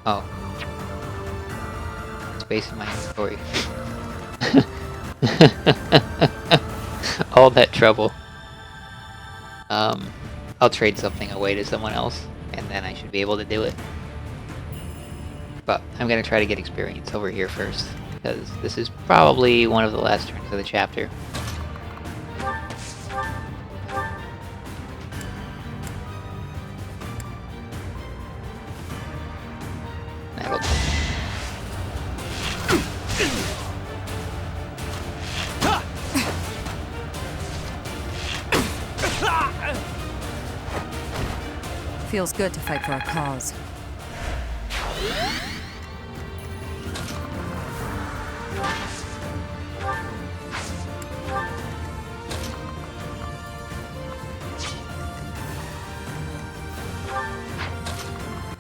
Oh. Space in my inventory. All that trouble. I'll trade something away to someone else, and then I should be able to do it. But I'm gonna try to get experience over here first, because this is probably one of the last turns of the chapter. That'll do. Feels good to fight for a cause.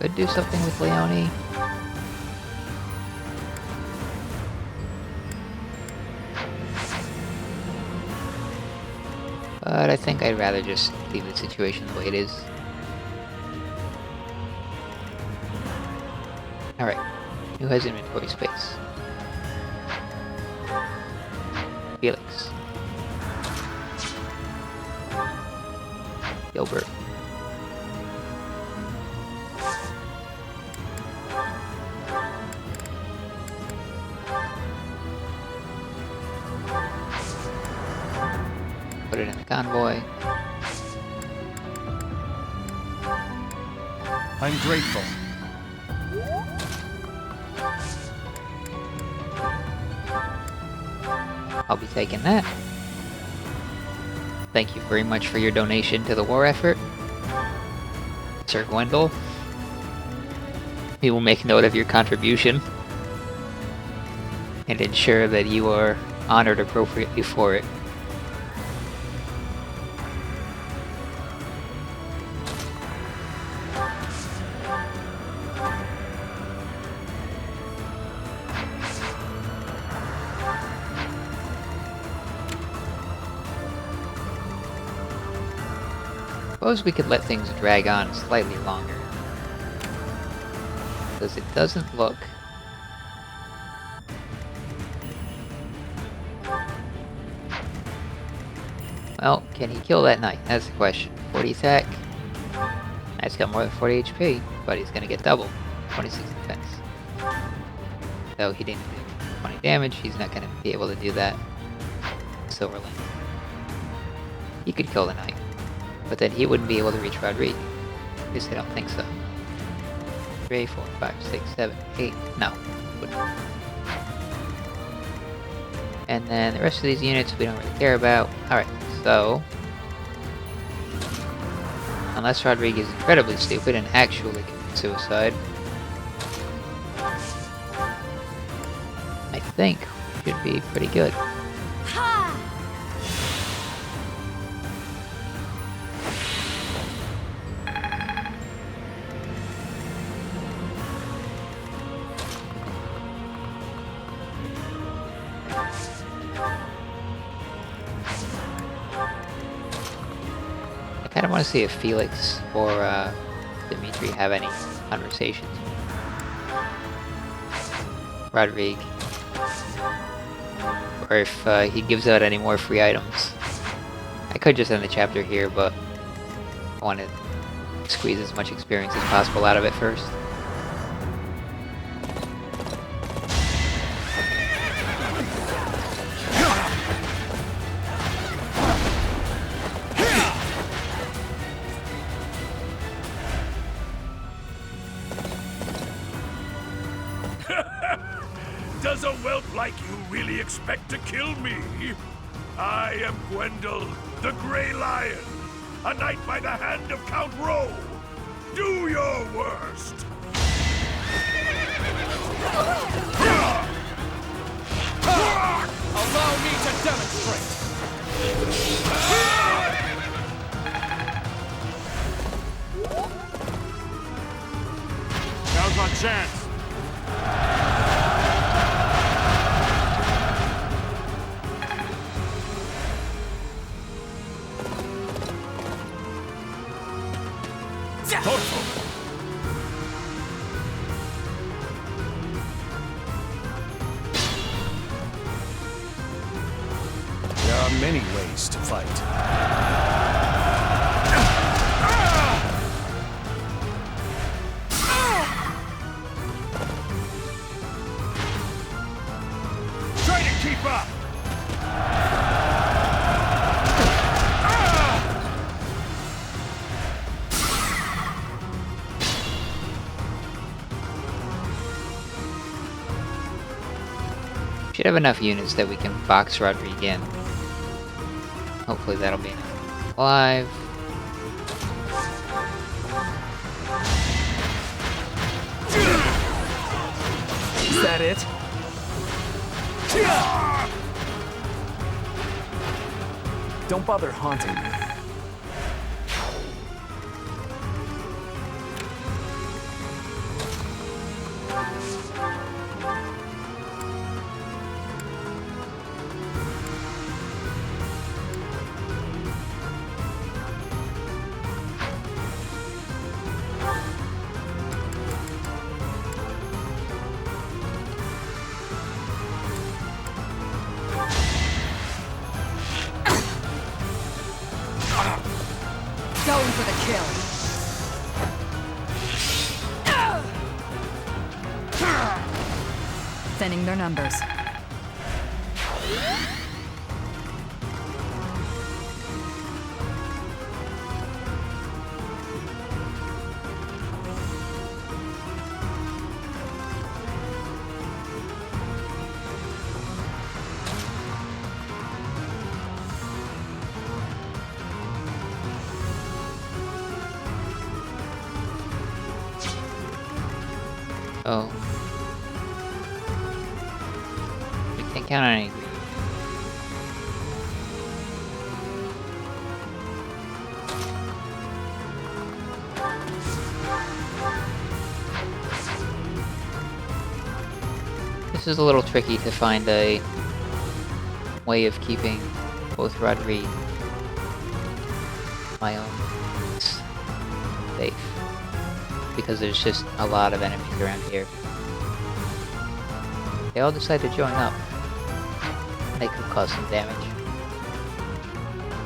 Could do something with Leone. But I think I'd rather just leave the situation the way it is. Alright, who has inventory space? Felix. Gilbert. Put it in the convoy. I'm grateful. I'll be taking that. Thank you very much for your donation to the war effort, Sir Gwendol. We will make note of your contribution and ensure that you are honored appropriately for it. suppose we could let things drag on slightly longer. Because it doesn't look... Well, can he kill that knight? That's the question. 40 attack. Knight's got more than 40 HP, but he's gonna get double. 26 defense. So he didn't do 20 damage, he's not gonna be able to do that. Silver Link. He could kill the knight, but then he wouldn't be able to reach Rodrigue. At least I don't think so. 3, 4, 5, 6, 7, 8. No. Wouldn't. And then the rest of these units we don't really care about. Alright, so... Unless Rodrigue is incredibly stupid and actually commits suicide, I think we should be pretty good. I kind of want to see if Felix or Dimitri have any conversations. Rodrigue. Or if he gives out any more free items. I could just end the chapter here, but I want to squeeze as much experience as possible out of it first. Does a whelp like you really expect to kill me? I am Gwendol, the Grey Lion, a knight by the hand of Count Rowe. Do your worst! Allow me to demonstrate! Now's our chance! There are many ways to fight. Try to keep up! Should have enough units that we can box Rodrigue in. Hopefully that'll be enough. Alive. Is that it? Don't bother haunting me. Going for the kill. Thinning their numbers. Oh. We can't count on any green. This is a little tricky to find a way of keeping both Rodrigue, my own safe. Because there's just a lot of enemies around here. They all decide to join up. They could cause some damage.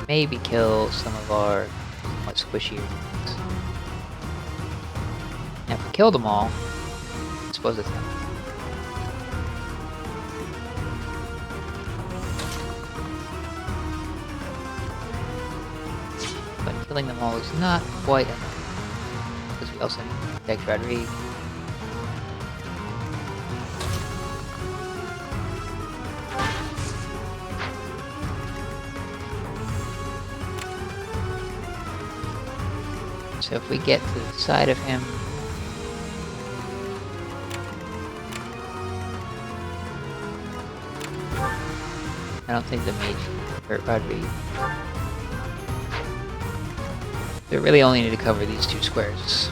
Maybe kill some of our somewhat squishier units. Now if we kill them all, I suppose it's not. But killing them all is not quite enough. Because we also need to protect Rodrigue. So if we get to the side of him, I don't think the mage can hurt Rodrigue. We really only need to cover these 2 squares.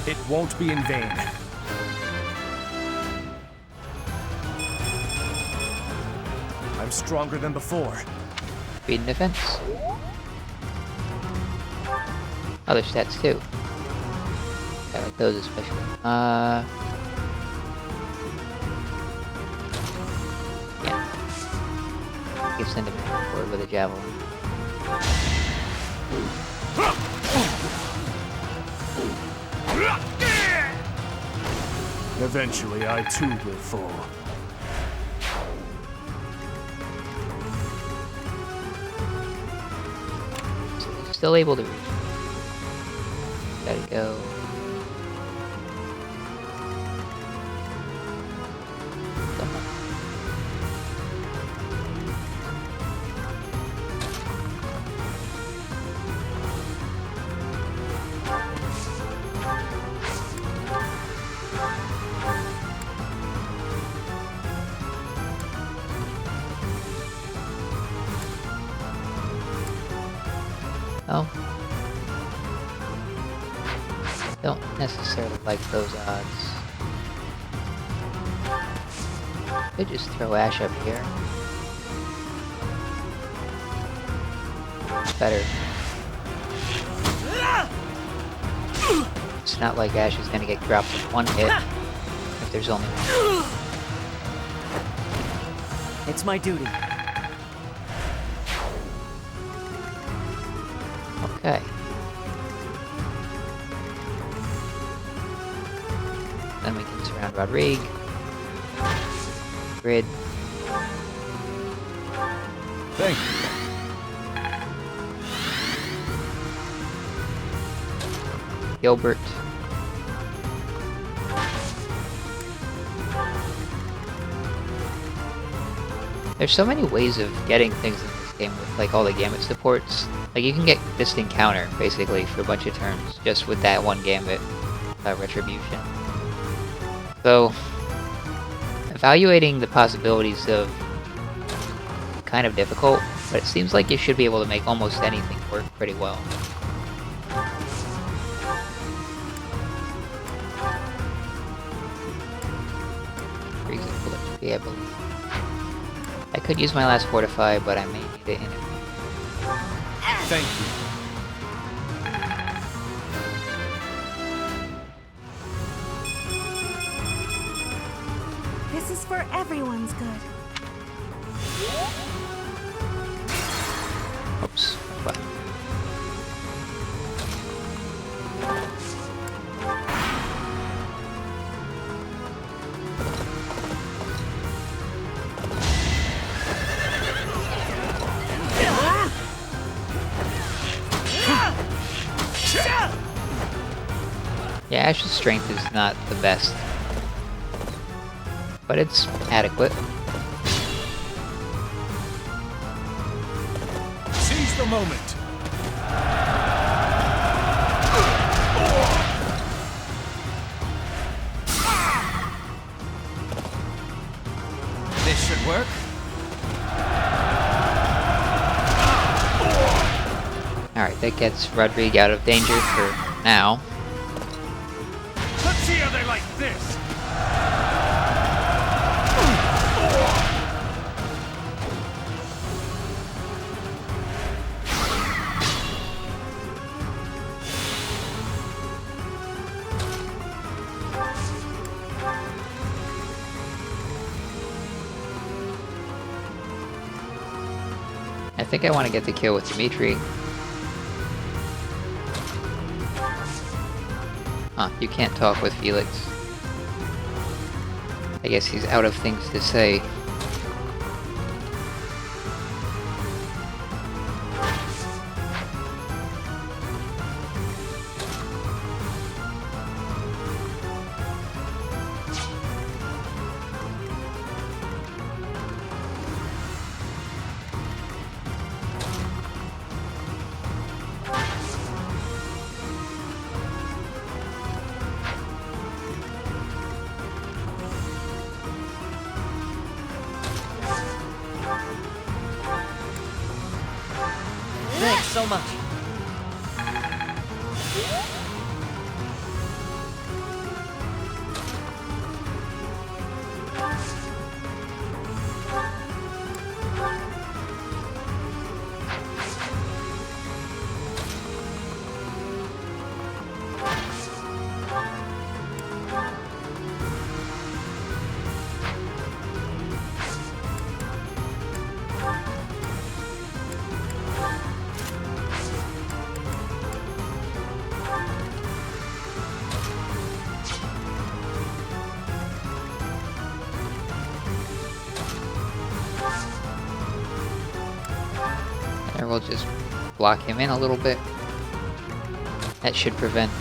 It won't be in vain. I'm stronger than before. Speed and defense. Other stats too. I like those especially. Yeah. You can send him forward with a javelin. Eventually, I too will fall. So he's still able to reach. Gotta go. Oh. Don't necessarily like those odds. Could just throw Ash up here. Better. It's not like Ash is gonna get dropped in 1 hit if there's only one. It's my duty. Okay. Then we can surround Rodrigue. Grid. Thank you. Gilbert. There's so many ways of getting things in this game with like all the gambit supports. Like you can get this encounter basically for a bunch of turns just with that one gambit retribution. So evaluating the possibilities of kind of difficult, but it seems like you should be able to make almost anything work pretty well. I believe. I could use my last fortify, but I may need it in a... Thank you. This is for everyone's good. Oops. What? Yeah, Ash's strength is not the best, but it's adequate. Seize the moment. This should work. Alright, that gets Rodrigue out of danger for now. Let's see how they like this. I think I want to get the kill with Dimitri. Huh, you can't talk with Felix. I guess he's out of things to say. Thanks so much. Or we'll just block him in a little bit. That should prevent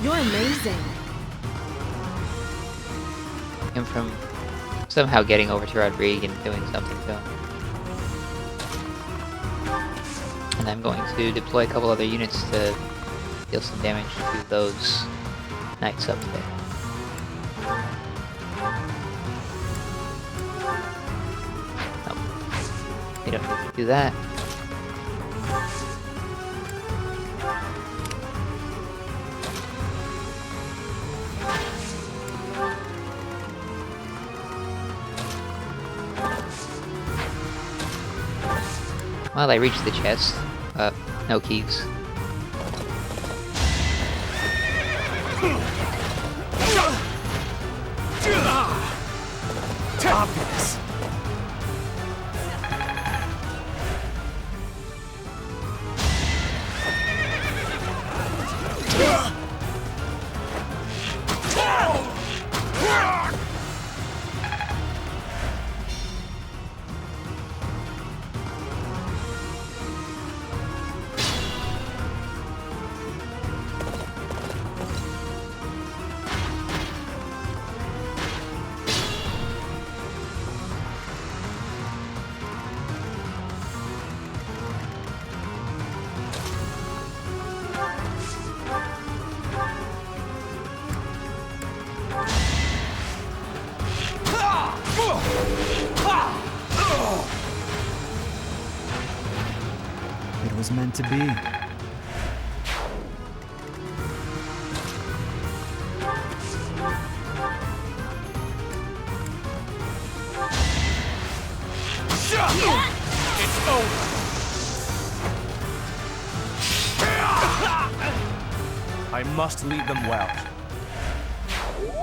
You're amazing. him from somehow getting over to Rodrigue and doing something to him. And I'm going to deploy a couple other units to deal some damage to those knights up there. We don't need to do that. Well, I reached the chest. No keys. Obvious. It was meant to be. It's over. I must lead them well.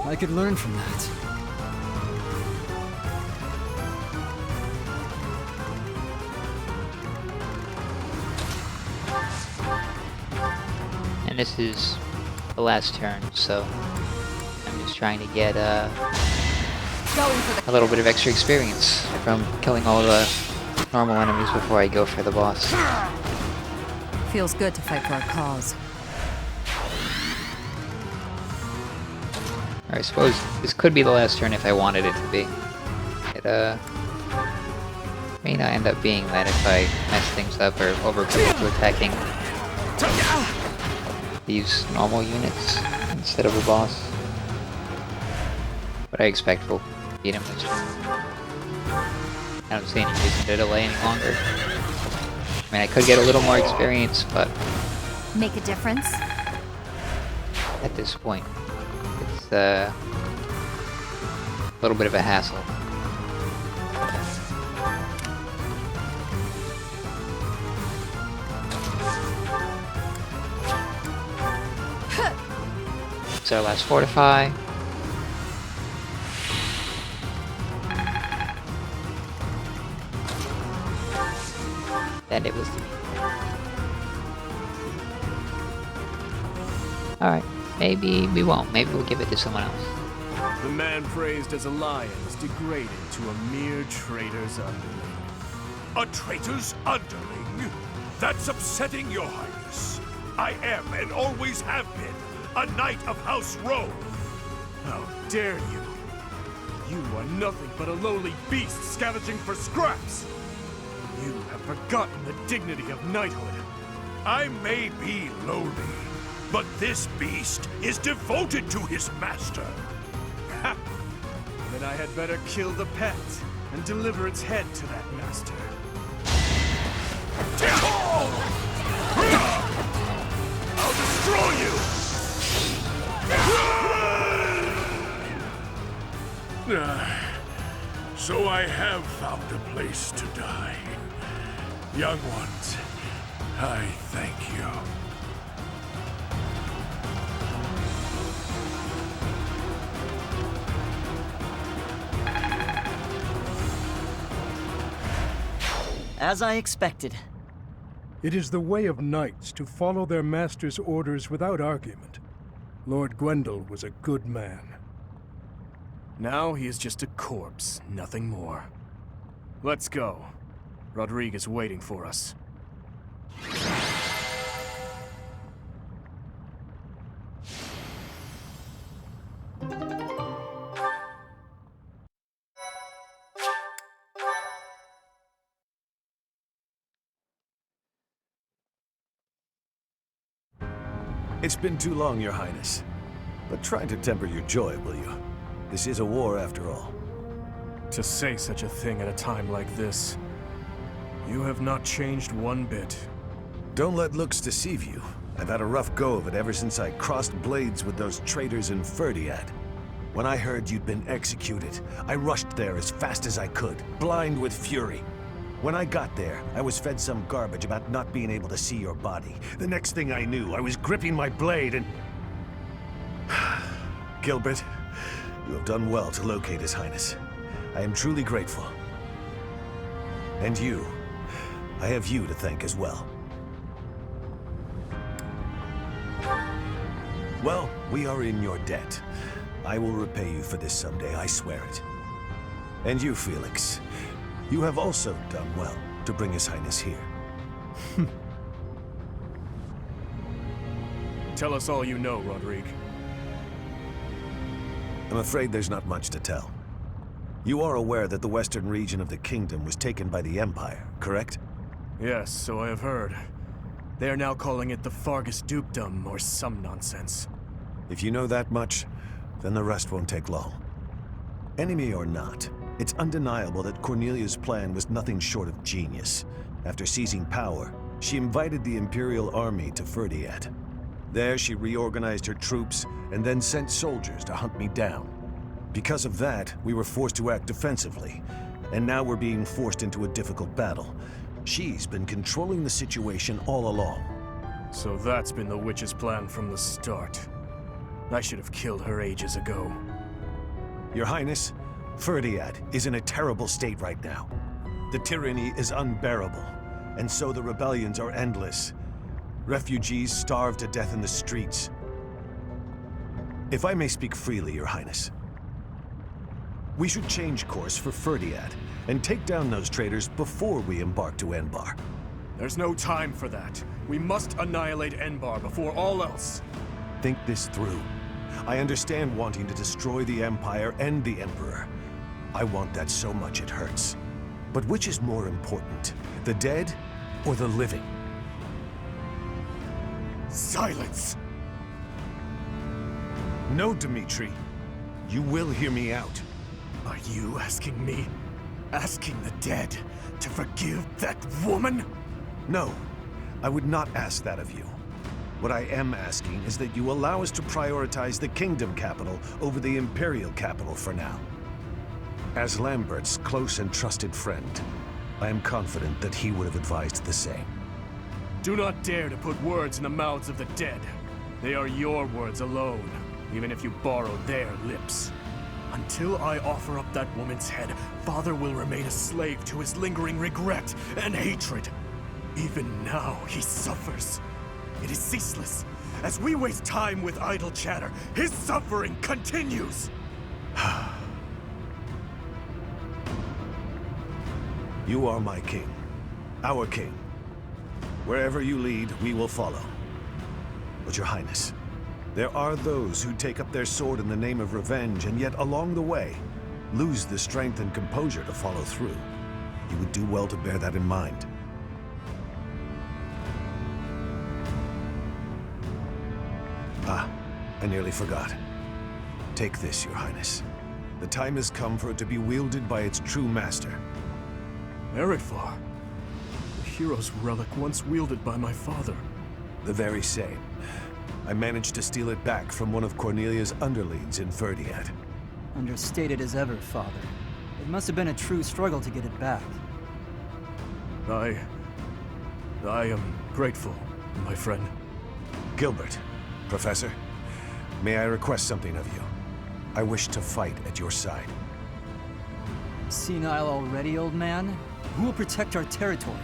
I could learn from that. And this is the last turn, so I'm just trying to get a little bit of extra experience from killing all the normal enemies before I go for the boss. Feels good to fight for our cause. Or I suppose this could be the last turn if I wanted it to be. It may not end up being that if I mess things up or overcommit to attacking these normal units instead of a boss. But I expect we'll beat him this turn. I don't see any reason to delay any longer. I mean, I could get a little more experience, but Make a difference? at this point, it's a little bit of a hassle. It's our last fortify. that it was to me. Alright, maybe we won't. Maybe we'll give it to someone else. The man praised as a lion is degraded to a mere traitor's underling. A traitor's underling? That's upsetting, Your Highness. I am and always have been a knight of House Rome. How dare you! You are nothing but a lowly beast scavenging for scraps! You have forgotten the dignity of knighthood. I may be lowly, but this beast is devoted to his master. Ha! Then I had better kill the pet and deliver its head to that master. I'll destroy you! So I have found a place to die. Young ones, I thank you. As I expected. It is the way of knights to follow their master's orders without argument. Lord Gwendol was a good man. Now he is just a corpse, nothing more. Let's go. Rodrigue is waiting for us. It's been too long, Your Highness. But try to temper your joy, will you? This is a war, after all. To say such a thing at a time like this. You have not changed one bit. Don't let looks deceive you. I've had a rough go of it ever since I crossed blades with those traitors in Ferdiad. When I heard you'd been executed, I rushed there as fast as I could, blind with fury. When I got there, I was fed some garbage about not being able to see your body. The next thing I knew, I was gripping my blade and... Gilbert, you have done well to locate His Highness. I am truly grateful. And you, I have you to thank as well. Well, we are in your debt. I will repay you for this someday, I swear it. And you, Felix, you have also done well to bring His Highness here. Tell us all you know, Rodrigue. I'm afraid there's not much to tell. You are aware that the western region of the kingdom was taken by the Empire, correct? Yes, so I have heard. They are now calling it the Fargus Dukedom, or some nonsense. If you know that much, then the rest won't take long. Enemy or not, it's undeniable that Cornelia's plan was nothing short of genius. After seizing power, she invited the Imperial army to Ferdiad. There she reorganized her troops and then sent soldiers to hunt me down. Because of that, we were forced to act defensively, and now we're being forced into a difficult battle. She's been controlling the situation all along. So that's been the witch's plan from the start. I should have killed her ages ago. Your Highness, Ferdiad is in a terrible state right now. The tyranny is unbearable, and so the rebellions are endless. Refugees starve to death in the streets. If I may speak freely, Your Highness, we should change course for Ferdiad and take down those traitors before we embark to Enbar. There's no time for that. We must annihilate Enbar before all else. Think this through. I understand wanting to destroy the Empire and the Emperor. I want that so much it hurts. But which is more important, the dead or the living? Silence! No, Dmitri. You will hear me out. Are you asking me? Asking the dead to forgive that woman? No, I would not ask that of you. What I am asking is that you allow us to prioritize the Kingdom capital over the Imperial capital for now. As Lambert's close and trusted friend, I am confident that he would have advised the same. Do not dare to put words in the mouths of the dead. They are your words alone, even if you borrow their lips. Until I offer up that woman's head, Father will remain a slave to his lingering regret and hatred. Even now, he suffers. It is ceaseless. As we waste time with idle chatter, his suffering continues! You are my king. Our king. Wherever you lead, we will follow. But your highness, there are those who take up their sword in the name of revenge, and yet along the way, lose the strength and composure to follow through. You would do well to bear that in mind. Ah, I nearly forgot. Take this, your highness. The time has come for it to be wielded by its true master. Eretvar, the hero's relic once wielded by my father. The very same. I managed to steal it back from one of Cornelia's underlings in Verdiat. Understated as ever, father. It must have been a true struggle to get it back. I am grateful, my friend. Gilbert, Professor, may I request something of you? I wish to fight at your side. Senile already, old man? Who will protect our territory?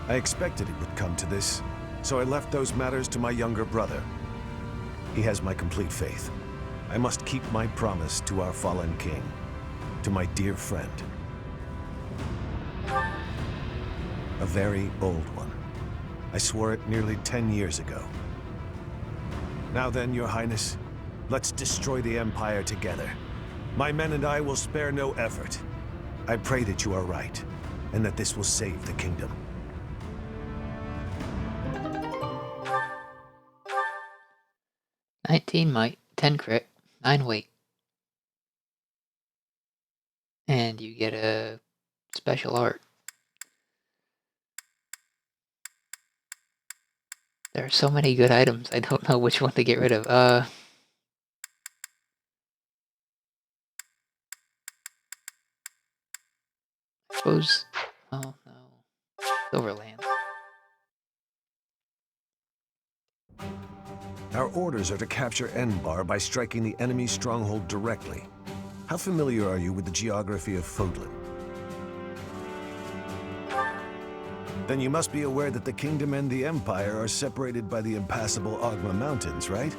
I expected it would come to this, so I left those matters to my younger brother. He has my complete faith. I must keep my promise to our fallen king, to my dear friend. A very old one. I swore it nearly 10 years ago. Now then, your highness, let's destroy the Empire together. My men and I will spare no effort. I pray that you are right, and that this will save the kingdom. "19 might, 10 crit, 9 weight." And you get a special art. There are so many good items, I don't know which one to get rid of. I suppose... Oh, no. Silverland. Our orders are to capture Enbar by striking the enemy's stronghold directly. How familiar are you with the geography of Fodlan? Then you must be aware that the kingdom and the Empire are separated by the impassable Ogma Mountains, right?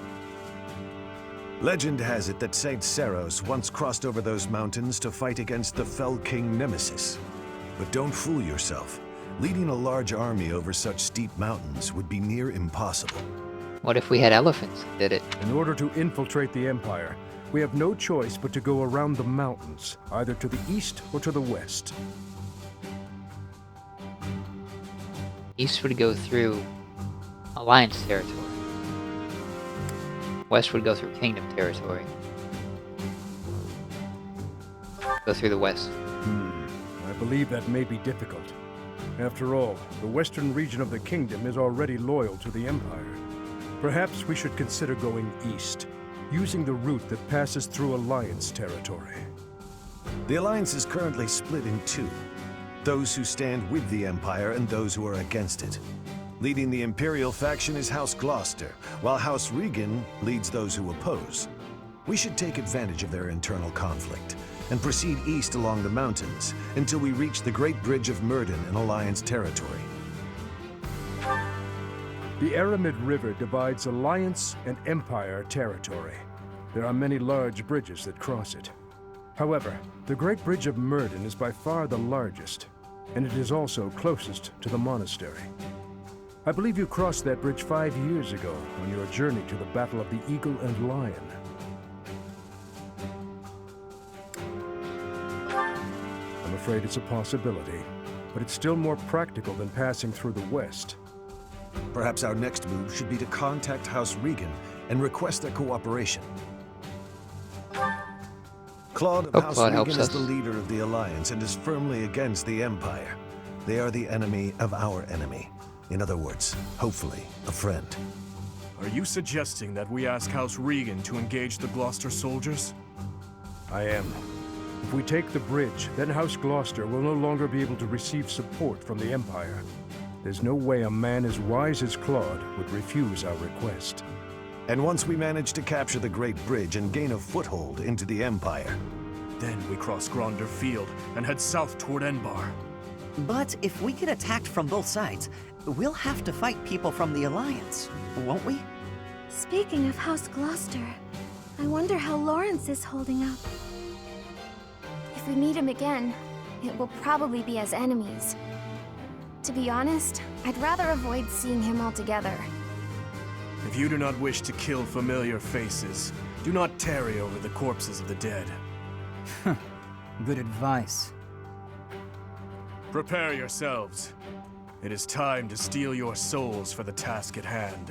Legend has it that Saint Seros once crossed over those mountains to fight against the Fell King Nemesis. But don't fool yourself. Leading a large army over such steep mountains would be near impossible. What if we had elephants that did it? In order to infiltrate the Empire, we have no choice but to go around the mountains, either to the east or to the west. East would go through Alliance territory. West would go through Kingdom territory. Go through the west. I believe that may be difficult. After all, the western region of the kingdom is already loyal to the Empire. Perhaps we should consider going east, using the route that passes through Alliance territory. The Alliance is currently split in two. Those who stand with the Empire and those who are against it. Leading the Imperial faction is House Gloucester, while House Regan leads those who oppose. We should take advantage of their internal conflict and proceed east along the mountains until we reach the Great Bridge of Myrden in Alliance territory. The Aramid River divides Alliance and Empire territory. There are many large bridges that cross it. However, the Great Bridge of Myrden is by far the largest, and it is also closest to the monastery. I believe you crossed that bridge 5 years ago on your journey to the Battle of the Eagle and Lion. I'm afraid it's a possibility, but it's still more practical than passing through the west. Perhaps our next move should be to contact House Regan and request their cooperation. Claude of House Regan is the leader of the Alliance and is firmly against the Empire. They are the enemy of our enemy. In other words, hopefully, a friend. Are you suggesting that we ask House Regan to engage the Gloucester soldiers? I am. If we take the bridge, then House Gloucester will no longer be able to receive support from the Empire. There's no way a man as wise as Claude would refuse our request. And once we manage to capture the Great Bridge and gain a foothold into the Empire, then we cross Gronder Field and head south toward Enbar. But if we get attacked from both sides, we'll have to fight people from the Alliance, won't we? Speaking of House Gloucester, I wonder how Lawrence is holding up. If we meet him again, it will probably be as enemies. To be honest, I'd rather avoid seeing him altogether. If you do not wish to kill familiar faces, do not tarry over the corpses of the dead. Good advice. Prepare yourselves. It is time to steel your souls for the task at hand.